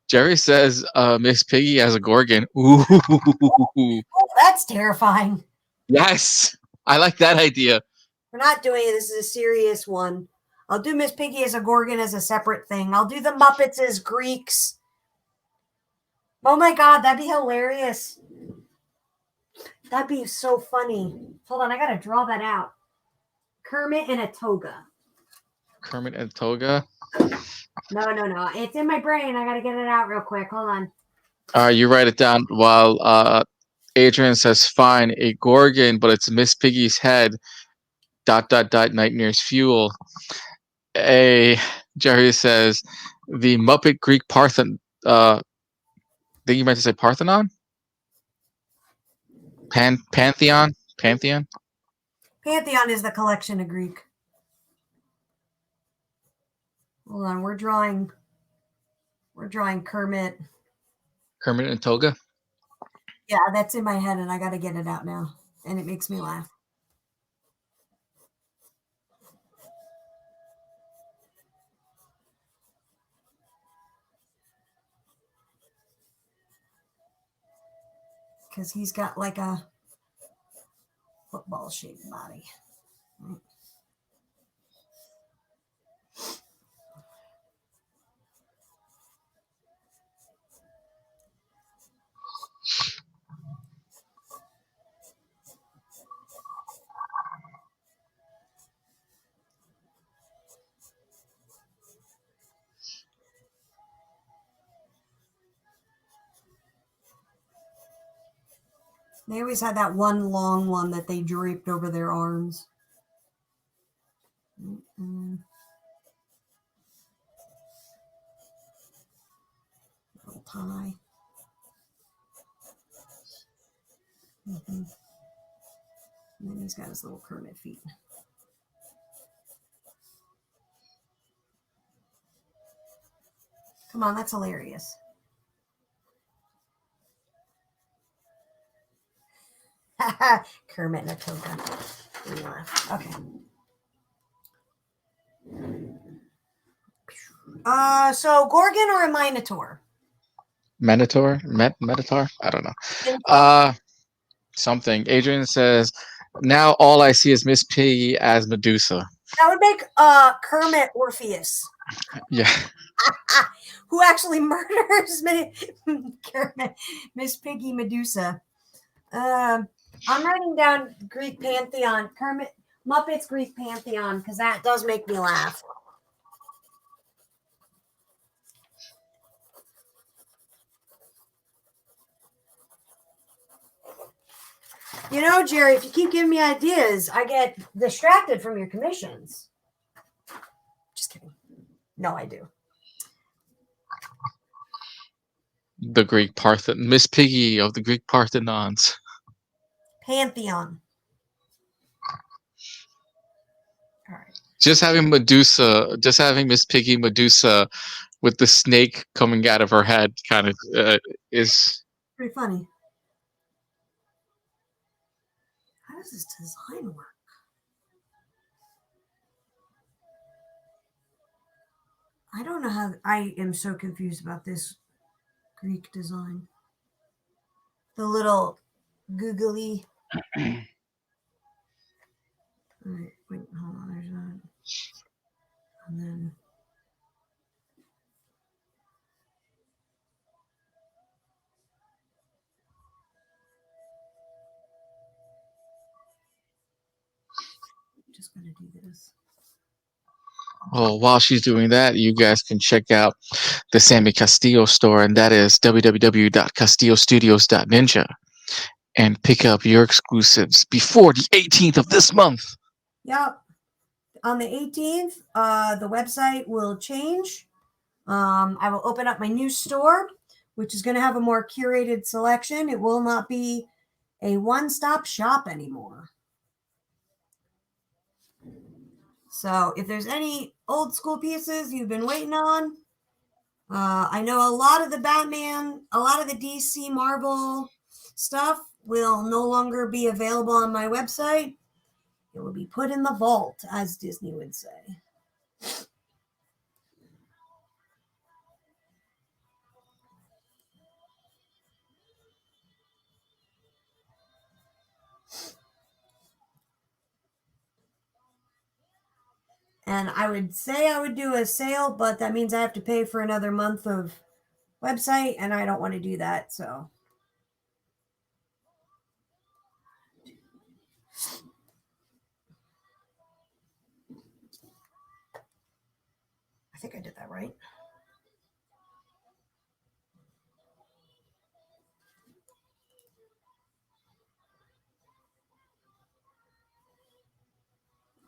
Jerry says, "Miss Piggy as a Gorgon." Ooh, Oh, that's terrifying. yes, I like that idea. We're not doing it. This is a serious one. I'll do Miss Piggy as a Gorgon as a separate thing. I'll do the Muppets as Greeks. Oh my God, that'd be hilarious. That'd be so funny. Hold on, I gotta draw that out. Kermit in a toga. Kermit and Toga. No. It's in my brain. I gotta get it out real quick. Hold on. You write it down while Adrian says, "Fine, a Gorgon, but it's Miss Piggy's head." ... Nightmare's fuel. Jerry says, "The Muppet Greek Parthenon." Think you meant to say Parthenon? Pantheon? Pantheon? Pantheon is the collection of Greek. Hold on, we're drawing Kermit. Kermit and Toga? Yeah, that's in my head and I gotta get it out now. And it makes me laugh. Because he's got like a football shaped body. They always had that one long one that they draped over their arms. Little tie. And then he's got his little Kermit feet. Come on, that's hilarious. Kermit and a toga. Okay. So Gorgon or a Minotaur? Minotaur? Minotaur? I don't know. Something. Adrian says, "Now all I see is Miss Piggy as Medusa." That would make Kermit Orpheus. Yeah. Who actually murders Kermit, Miss Piggy Medusa. I'm writing down Greek pantheon, Kermit Muppets Greek pantheon, because that does make me laugh. You know, Jerry, if you keep giving me ideas, I get distracted from your commissions. No, I do. The Greek Parthenon, Miss Piggy of the Greek Parthenons. Pantheon. All right. Just having Miss Piggy Medusa with the snake coming out of her head kind of is Pretty funny. How does this design work? I don't know how. I am so confused about this Greek design. The little googly. All right, wait, hold on. There's that. And then. Just gonna do this. Well, while she's doing that, you guys can check out the Sammy Castillo store, and that is www.castillostudios.ninja, and pick up your exclusives before the 18th of this month. Yep. On the 18th, the website will change. I will open up my new store, which is going to have a more curated selection. It will not be a one-stop shop anymore. So if there's any old school pieces you've been waiting on, I know a lot of the Batman, a lot of the DC Marvel stuff will no longer be available on my website. It will be put in the vault, as Disney would say. And I would say I would do a sale, but that means I have to pay for another month of website, and I don't want to do that. So I think I did that right.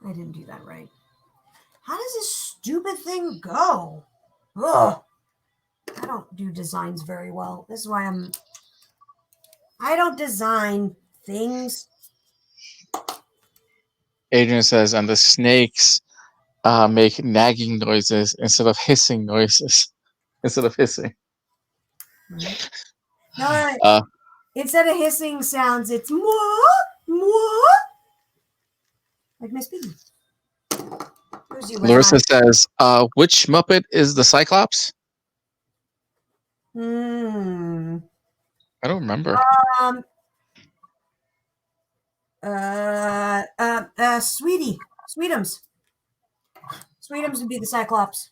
I didn't do that right. How does this stupid thing go? Ugh. I don't do designs very well. This is why I don't design things. Adrian says, and the snakes make nagging noises instead of hissing noises. Instead of hissing. Right. No, instead of hissing sounds, it's moi, moi. Like Miss Piggy. Larissa says, which Muppet is the Cyclops? I don't remember. Sweetums. Sweetums would be the Cyclops.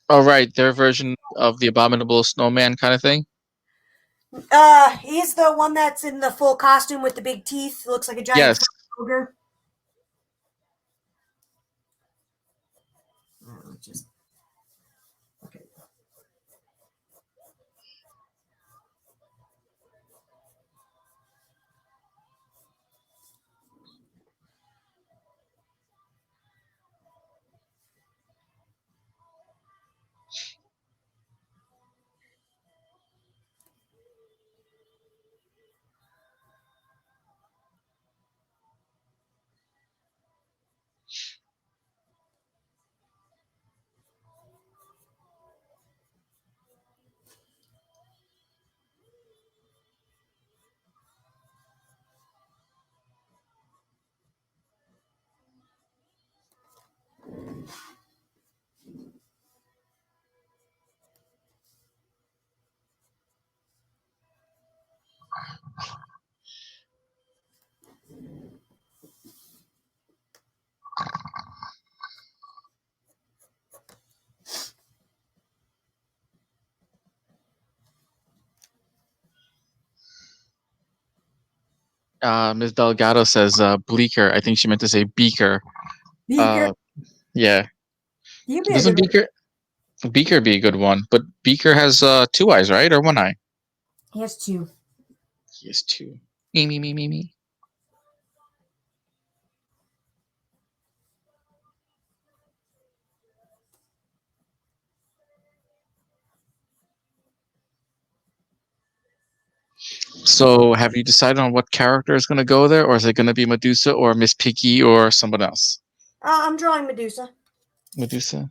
Oh, right. Their version of the Abominable Snowman kind of thing? He's the one that's in the full costume with the big teeth. Looks like a giant ogre. Okay. Ms. Delgado says Bleeker. I think she meant to say Beaker. Beaker? Yeah. Doesn't Beaker be a good one? But Beaker has 2 eyes, right? Or 1 eye? He has 2. He has 2. Me. So, have you decided on what character is going to go there, or is it going to be Medusa or Miss Piggy or someone else? I'm drawing Medusa. Medusa.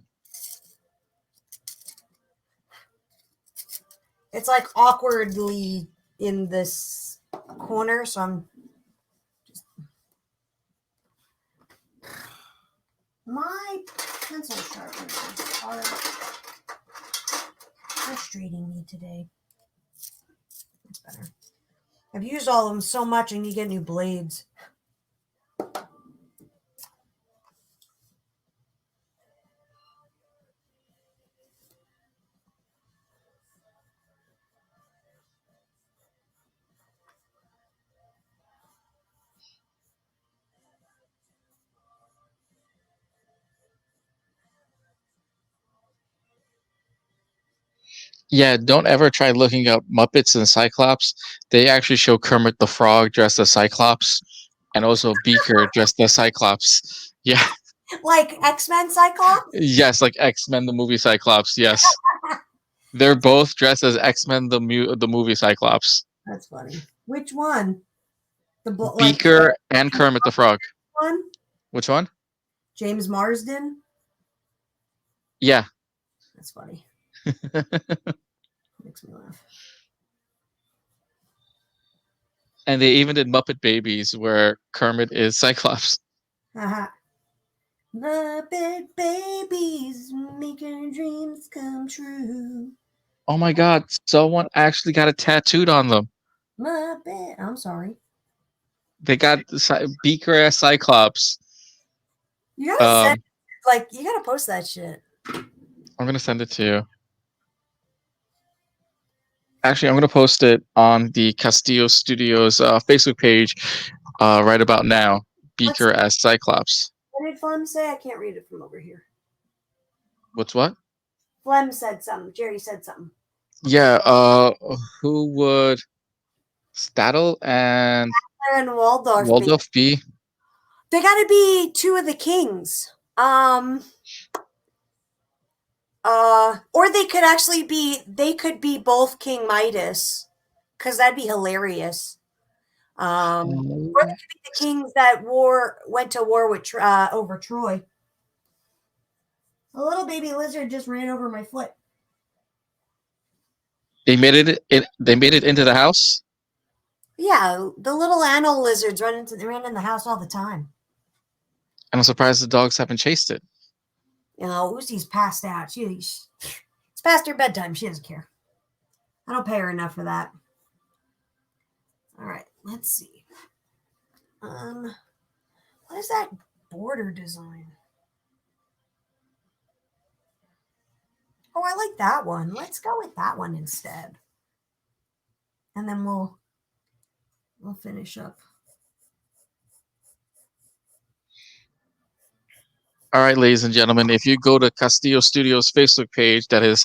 It's like awkwardly in this corner, so I'm just... My pencil sharpeners are frustrating me today. That's better. I've used all of them so much I need to get new blades. Yeah, don't ever try looking up Muppets and Cyclops. They actually show Kermit the Frog dressed as Cyclops, and also Beaker dressed as Cyclops. Yeah, Like X-Men Cyclops? yes, like X-Men the movie Cyclops. Yes, they're both dressed as X-Men the movie Cyclops. That's funny. Which one? Like Beaker and Kermit the Frog. one? Which one? James Marsden? Yeah. That's funny. Makes me laugh. And they even did Muppet Babies where Kermit is Cyclops. Haha. Muppet babies making dreams come true. Oh my god, someone actually got it tattooed on them. Muppet. I'm sorry. They got Beaker as Cyclops. You gotta send, like, you gotta post that shit. I'm gonna send it to you. Actually, I'm gonna post it on the Castillo Studios Facebook page right about now. Beaker as Cyclops. What did Flem say? I can't read it from over here. What's what? Flem said something. Jerry said something. Yeah, who would Stattle and Waldorf be? They gotta be two of the kings. Or they could actually be, they could be both King Midas, because that'd be hilarious. Or they could be the kings that went to war with over Troy. A little baby lizard just ran over my foot. They made it. They made it into the house. Yeah, the little animal lizards ran in the house all the time. And I'm surprised the dogs haven't chased it. You know, Uzi's passed out. It's past her bedtime. She doesn't care. I don't pay her enough for that. All right, let's see. What is that border design? Oh, I like that one. Let's go with that one instead. And then we'll finish up. All right, ladies and gentlemen, if you go to Castillo Studios Facebook page, that is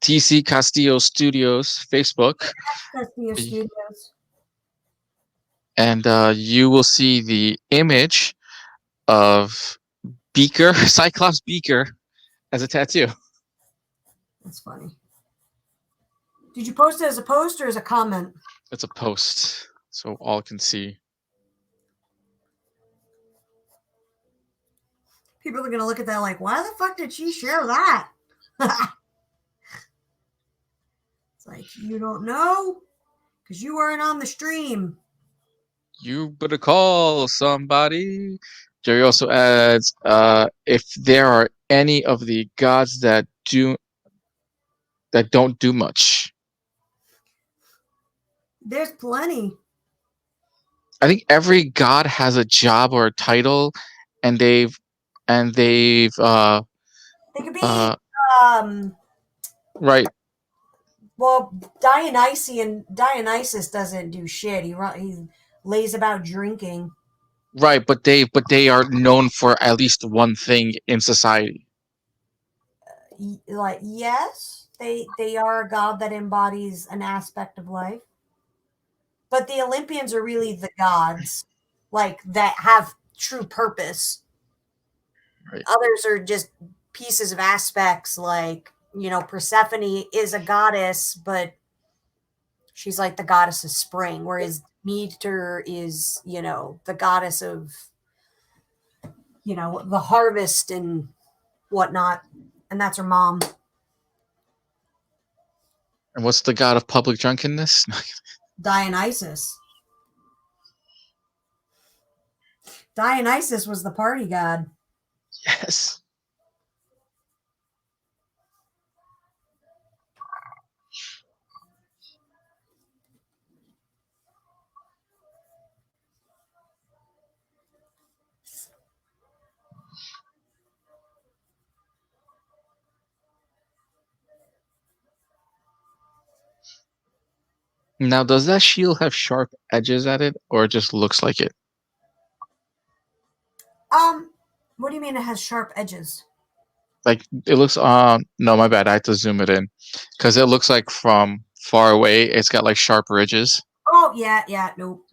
TC Castillo Studios Facebook, Castillo Studios, and you will see the image of Beaker, Cyclops Beaker, as a tattoo. That's funny. Did you post it as a post or as a comment? It's a post, so all can see. People are going to look at that like, why the fuck did she share that? It's like, you don't know? Because you weren't on the stream. You better call somebody. Jerry also adds, if there are any of the gods that don't do much. There's plenty. I think every god has a job or a title, and they could be right. Well, Dionysus doesn't do shit. He lays about drinking. Right, but they are known for at least one thing in society. Like, yes, they are a god that embodies an aspect of life. But the Olympians are really the gods, like, that have true purpose. Right. Others are just pieces of aspects, like, you know, Persephone is a goddess, but She's like the goddess of spring, whereas Meter is, the goddess of, the harvest and whatnot. And that's her mom. And what's the god of public drunkenness? Dionysus. Dionysus was the party god. Yes. Now, does that shield have sharp edges at it, or it just looks like it? What do you mean it has sharp edges? Like it looks. No, my bad. I had to zoom it in because it looks like from far away, it's got like sharp ridges. Oh yeah, nope.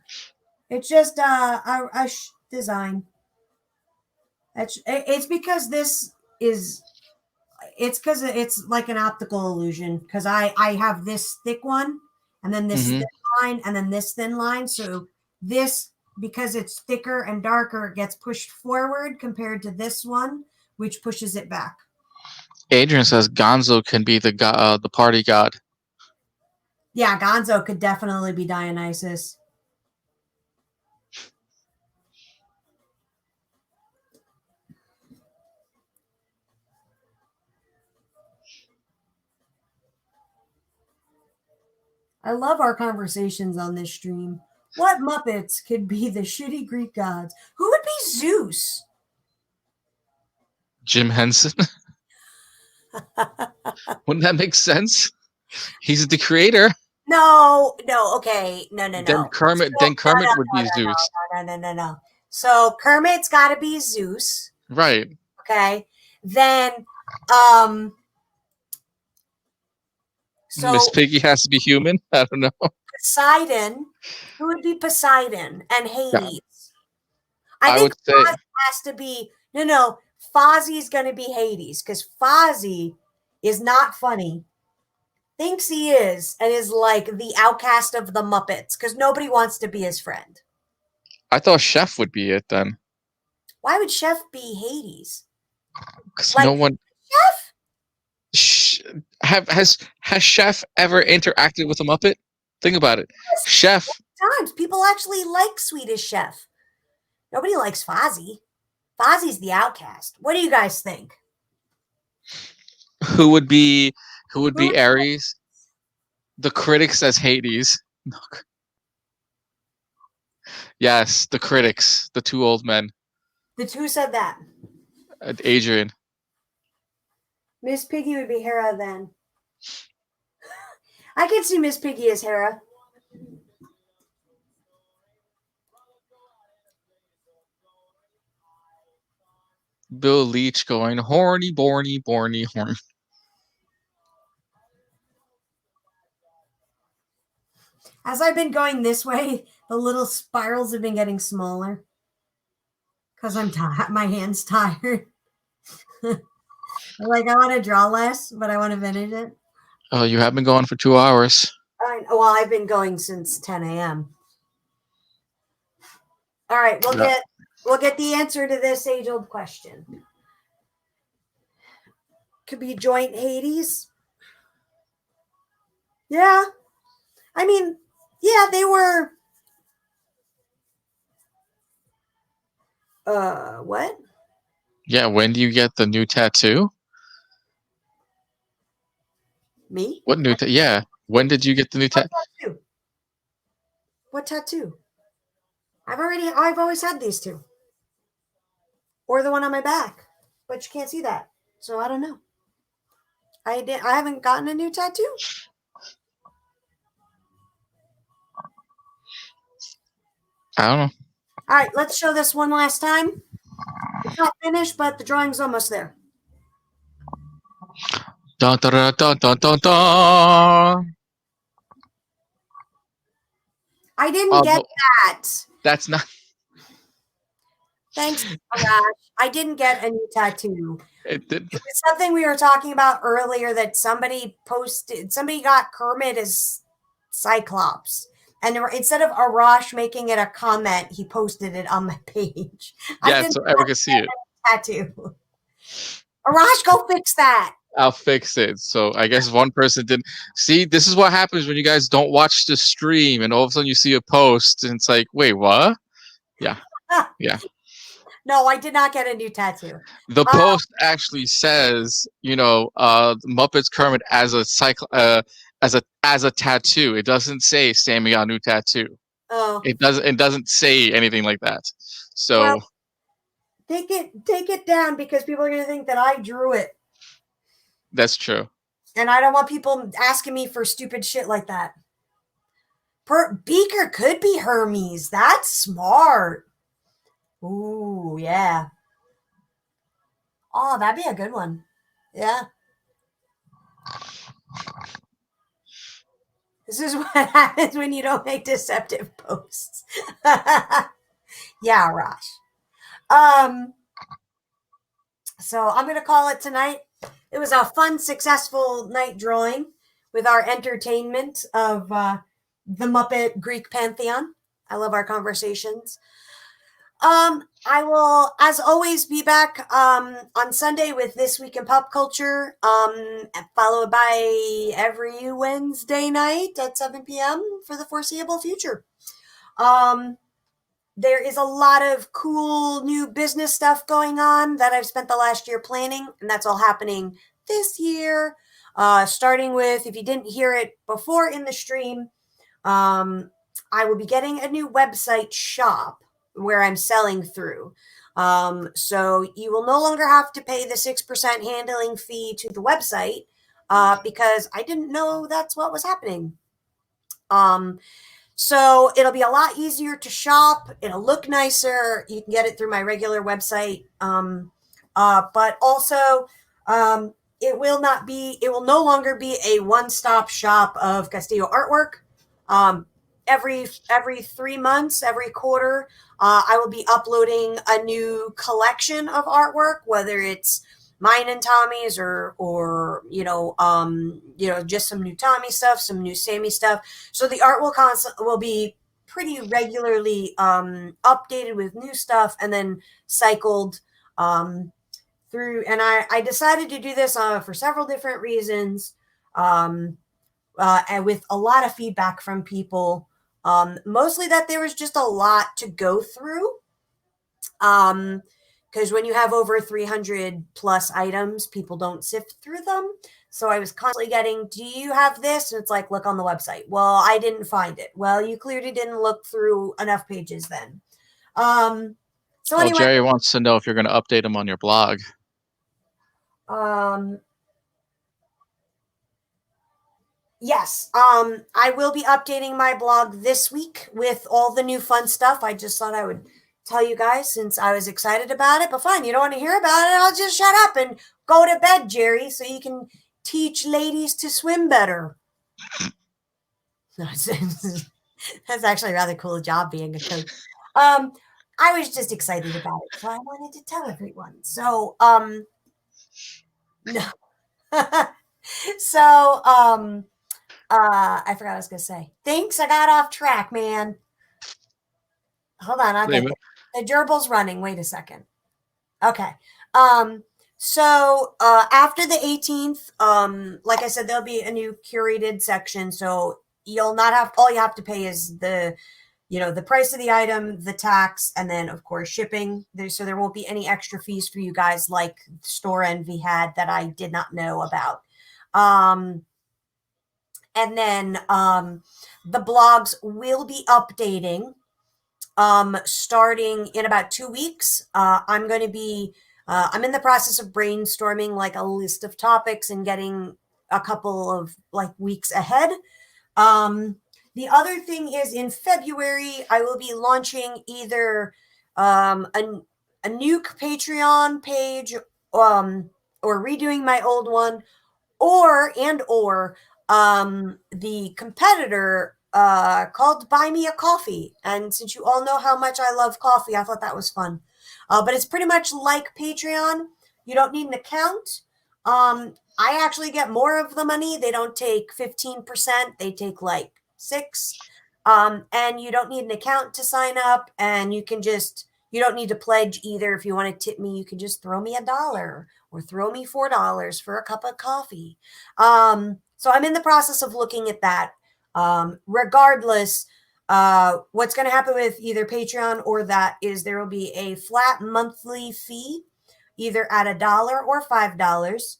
It's just a design. It's because this is. It's because it's like an optical illusion. Because I have this thick one, and then this thin line, and then this thin line. So this, because it's thicker and darker, it gets pushed forward compared to this one, which pushes it back. Adrian says Gonzo can be the the party god. Yeah, Gonzo could definitely be Dionysus. I love our conversations on this stream. What Muppets could be the shitty Greek gods? Who would be Zeus? Jim Henson. Wouldn't that make sense? He's the creator. No, okay. No. Then Kermit would be Zeus. No. So Kermit's got to be Zeus. Right. Okay. Then, so Miss Piggy has to be human. I don't know. Poseidon. Who would be Poseidon and Hades? I think would say Fozzie has to be no. Fozzie's going to be Hades because Fozzie is not funny. Thinks he is and is like the outcast of the Muppets because nobody wants to be his friend. I thought Chef would be it then. Why would Chef be Hades? Because no one. Chef? Has Chef ever interacted with a Muppet? Think about it. Yes, Chef. Times people actually like Swedish Chef. Nobody likes Fozzie. Fozzie's the outcast. What do you guys think? Who would be Ares? The critic says Hades. Yes, the critics, the two old men. Who said that? Adrian. Miss Piggy would be Hera then. I could see Miss Piggy as Hera. Bill Leach going horny, borny, horny. As I've been going this way, the little spirals have been getting smaller. Because I'm tired. My hand's tired. Like, I want to draw less, but I want to finish it. Oh, you have been going for 2 hours. Well, I've been going since 10 a.m. All right, we'll get the answer to this age-old question. Could be joint Hades. Yeah. I mean, yeah, they were. What? Yeah, when do you get the new tattoo? Me? What new tattoo? Yeah. When did you get the new tattoo? What tattoo? I've always had these two. Or the one on my back. But you can't see that. So I don't know. I haven't gotten a new tattoo. I don't know. All right, let's show this one last time. It's not finished, but the drawing's almost there. Dun, dun, dun, dun, dun, dun, dun. I didn't get that. That's not. Thanks, Arash. I didn't get a new tattoo. It was something we were talking about earlier that somebody posted. Somebody got Kermit as Cyclops. And instead of Arash making it a comment, he posted it on my page. I Yeah, didn't so everyone can see it. tattoo. Arash, go fix that. I'll fix it. So I guess one person didn't see. This is what happens when you guys don't watch the stream, and all of a sudden you see a post, and it's like, wait, what? Yeah, yeah. No, I did not get a new tattoo. The post actually says, Muppets Kermit as a tattoo. It doesn't say Sammy got a new tattoo. Oh, It doesn't say anything like that. well, So take it down because people are going to think that I drew it. that's true. And I don't want people asking me for stupid shit like that. Beaker could be Hermes. That's smart. Ooh, yeah. Oh, that'd be a good one. Yeah. This is what happens when you don't make deceptive posts. Yeah, Rosh. So I'm going to call it tonight. It was a fun, successful night drawing with our entertainment of the Muppet Greek Pantheon. I love our conversations. I will, as always, be back on Sunday with This Week in Pop Culture, followed by every Wednesday night at 7 p.m. for the foreseeable future. There is a lot of cool new business stuff going on that I've spent the last year planning, and that's all happening this year. Starting with, if you didn't hear it before in the stream, I will be getting a new website shop where I'm selling through. So you will no longer have to pay the 6% handling fee to the website because I didn't know that's what was happening. So it'll be a lot easier to shop. It'll look nicer. You can get it through my regular website. But also, it will no longer be a one-stop shop of Castillo artwork. Every 3 months, every quarter, I will be uploading a new collection of artwork, whether it's mine and Tommy's or just some new Tommy stuff, some new Sammy stuff. So the art will be pretty regularly updated with new stuff and then cycled through. And I decided to do this for several different reasons, and with a lot of feedback from people. Mostly that there was just a lot to go through. Because when you have over 300 plus items, people don't sift through them. So I was constantly getting, do you have this? And it's like, look on the website. Well, I didn't find it. Well, you clearly didn't look through enough pages then. So anyway, Jerry wants to know if you're going to update him on your blog. Yes, I will be updating my blog this week with all the new fun stuff. I just thought I would tell you guys since I was excited about it. But fine, you don't want to hear about it. I'll just shut up and go to bed, Jerry, so you can teach ladies to swim better. That's actually a rather cool job being a coach. I was just excited about it, so I wanted to tell everyone. So, no. So, I forgot what I was going to say. Thanks, I got off track, man. Hold on, I'll get the gerbil's running. Wait a second. Okay. So after the 18th, like I said, there'll be a new curated section. So you'll not have, all you have to pay is the price of the item, the tax, and then of course shipping. So there won't be any extra fees for you guys like Store Envy had that I did not know about. And then the blogs will be updating starting in about 2 weeks. I'm going to be, I'm in the process of brainstorming like a list of topics and getting a couple of like weeks ahead. The other thing is in February, I will be launching either a new Patreon page or redoing my old one or the competitor called Buy Me a Coffee. And since you all know how much I love coffee, I thought that was fun. But it's pretty much like Patreon. You don't need an account. I actually get more of the money. They don't take 15%. They take like 6. And you don't need an account to sign up, and you don't need to pledge either. If you want to tip me, you can just throw me $1 or throw me $4 for a cup of coffee. So I'm in the process of looking at that. Regardless, what's going to happen with either Patreon or that is there will be a flat monthly fee, either at $1 or $5.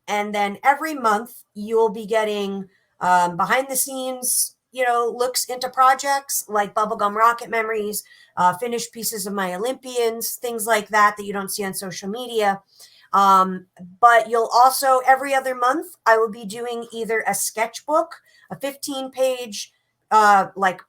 And then every month you'll be getting behind the scenes, looks into projects like Bubblegum Rocket Memories, finished pieces of my Olympians, things like that you don't see on social media. But you'll also, every other month, I will be doing either a sketchbook, a 15-page, like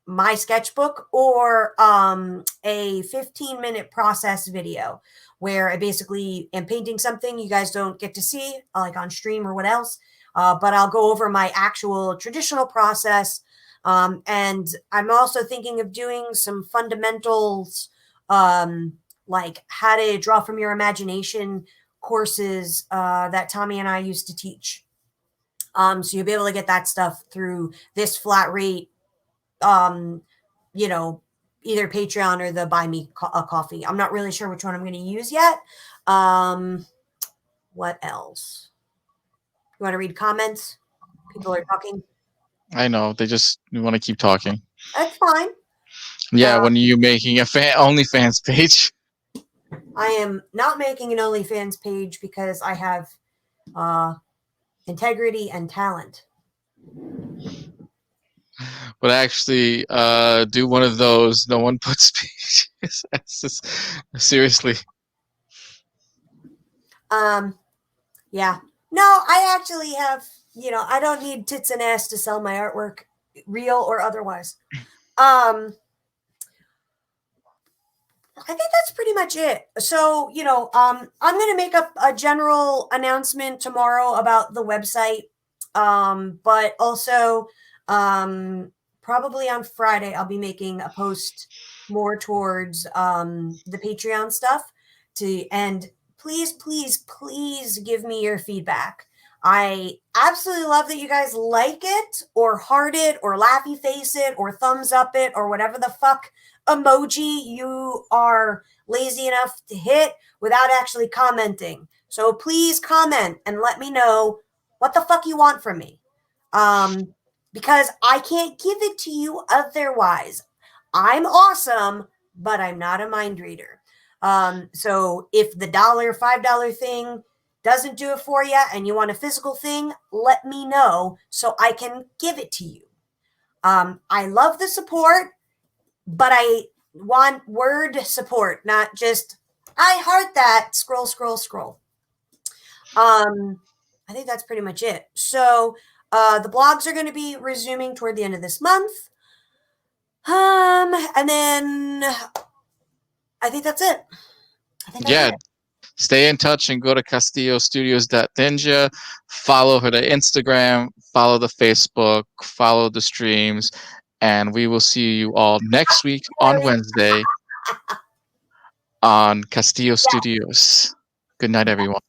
my sketchbook, or a 15-minute process video where I basically am painting something you guys don't get to see, like on stream or what else. But I'll go over my actual traditional process. And I'm also thinking of doing some fundamentals, like how to draw from your imagination courses that Tommy and I used to teach. So you'll be able to get that stuff through this flat rate, either Patreon or the Buy Me a Coffee. I'm not really sure which one I'm going to use yet. What else? You want to read comments? People are talking. I know they just want to keep talking. That's fine. Yeah, when you're making a OnlyFans page. I am not making an OnlyFans page because I have integrity and talent. But actually, do one of those. No one puts pages. Just, seriously. Yeah. No, I actually have. I don't need tits and ass to sell my artwork, real or otherwise. I think that's pretty much it. So, I'm going to make a general announcement tomorrow about the website. But also, probably on Friday, I'll be making a post more towards the Patreon stuff and please, please, please give me your feedback. I absolutely love that you guys like it or heart it or laughy face it or thumbs up it or whatever the fuck emoji you are lazy enough to hit without actually commenting. So please comment and let me know what the fuck you want from me. Because I can't give it to you otherwise. I'm awesome, but I'm not a mind reader. So if the $5 thing doesn't do it for you and you want a physical thing, let me know so I can give it to you. I love the support, but I want word support, not just, I heart that, scroll, scroll, scroll. I think that's pretty much it. So the blogs are going to be resuming toward the end of this month. And then I think that's it. Stay in touch and go to CastilloStudios.ninja. Follow her to Instagram, follow the Facebook, follow the streams, and we will see you all next week on Wednesday on Castillo Studios. Good night, everyone.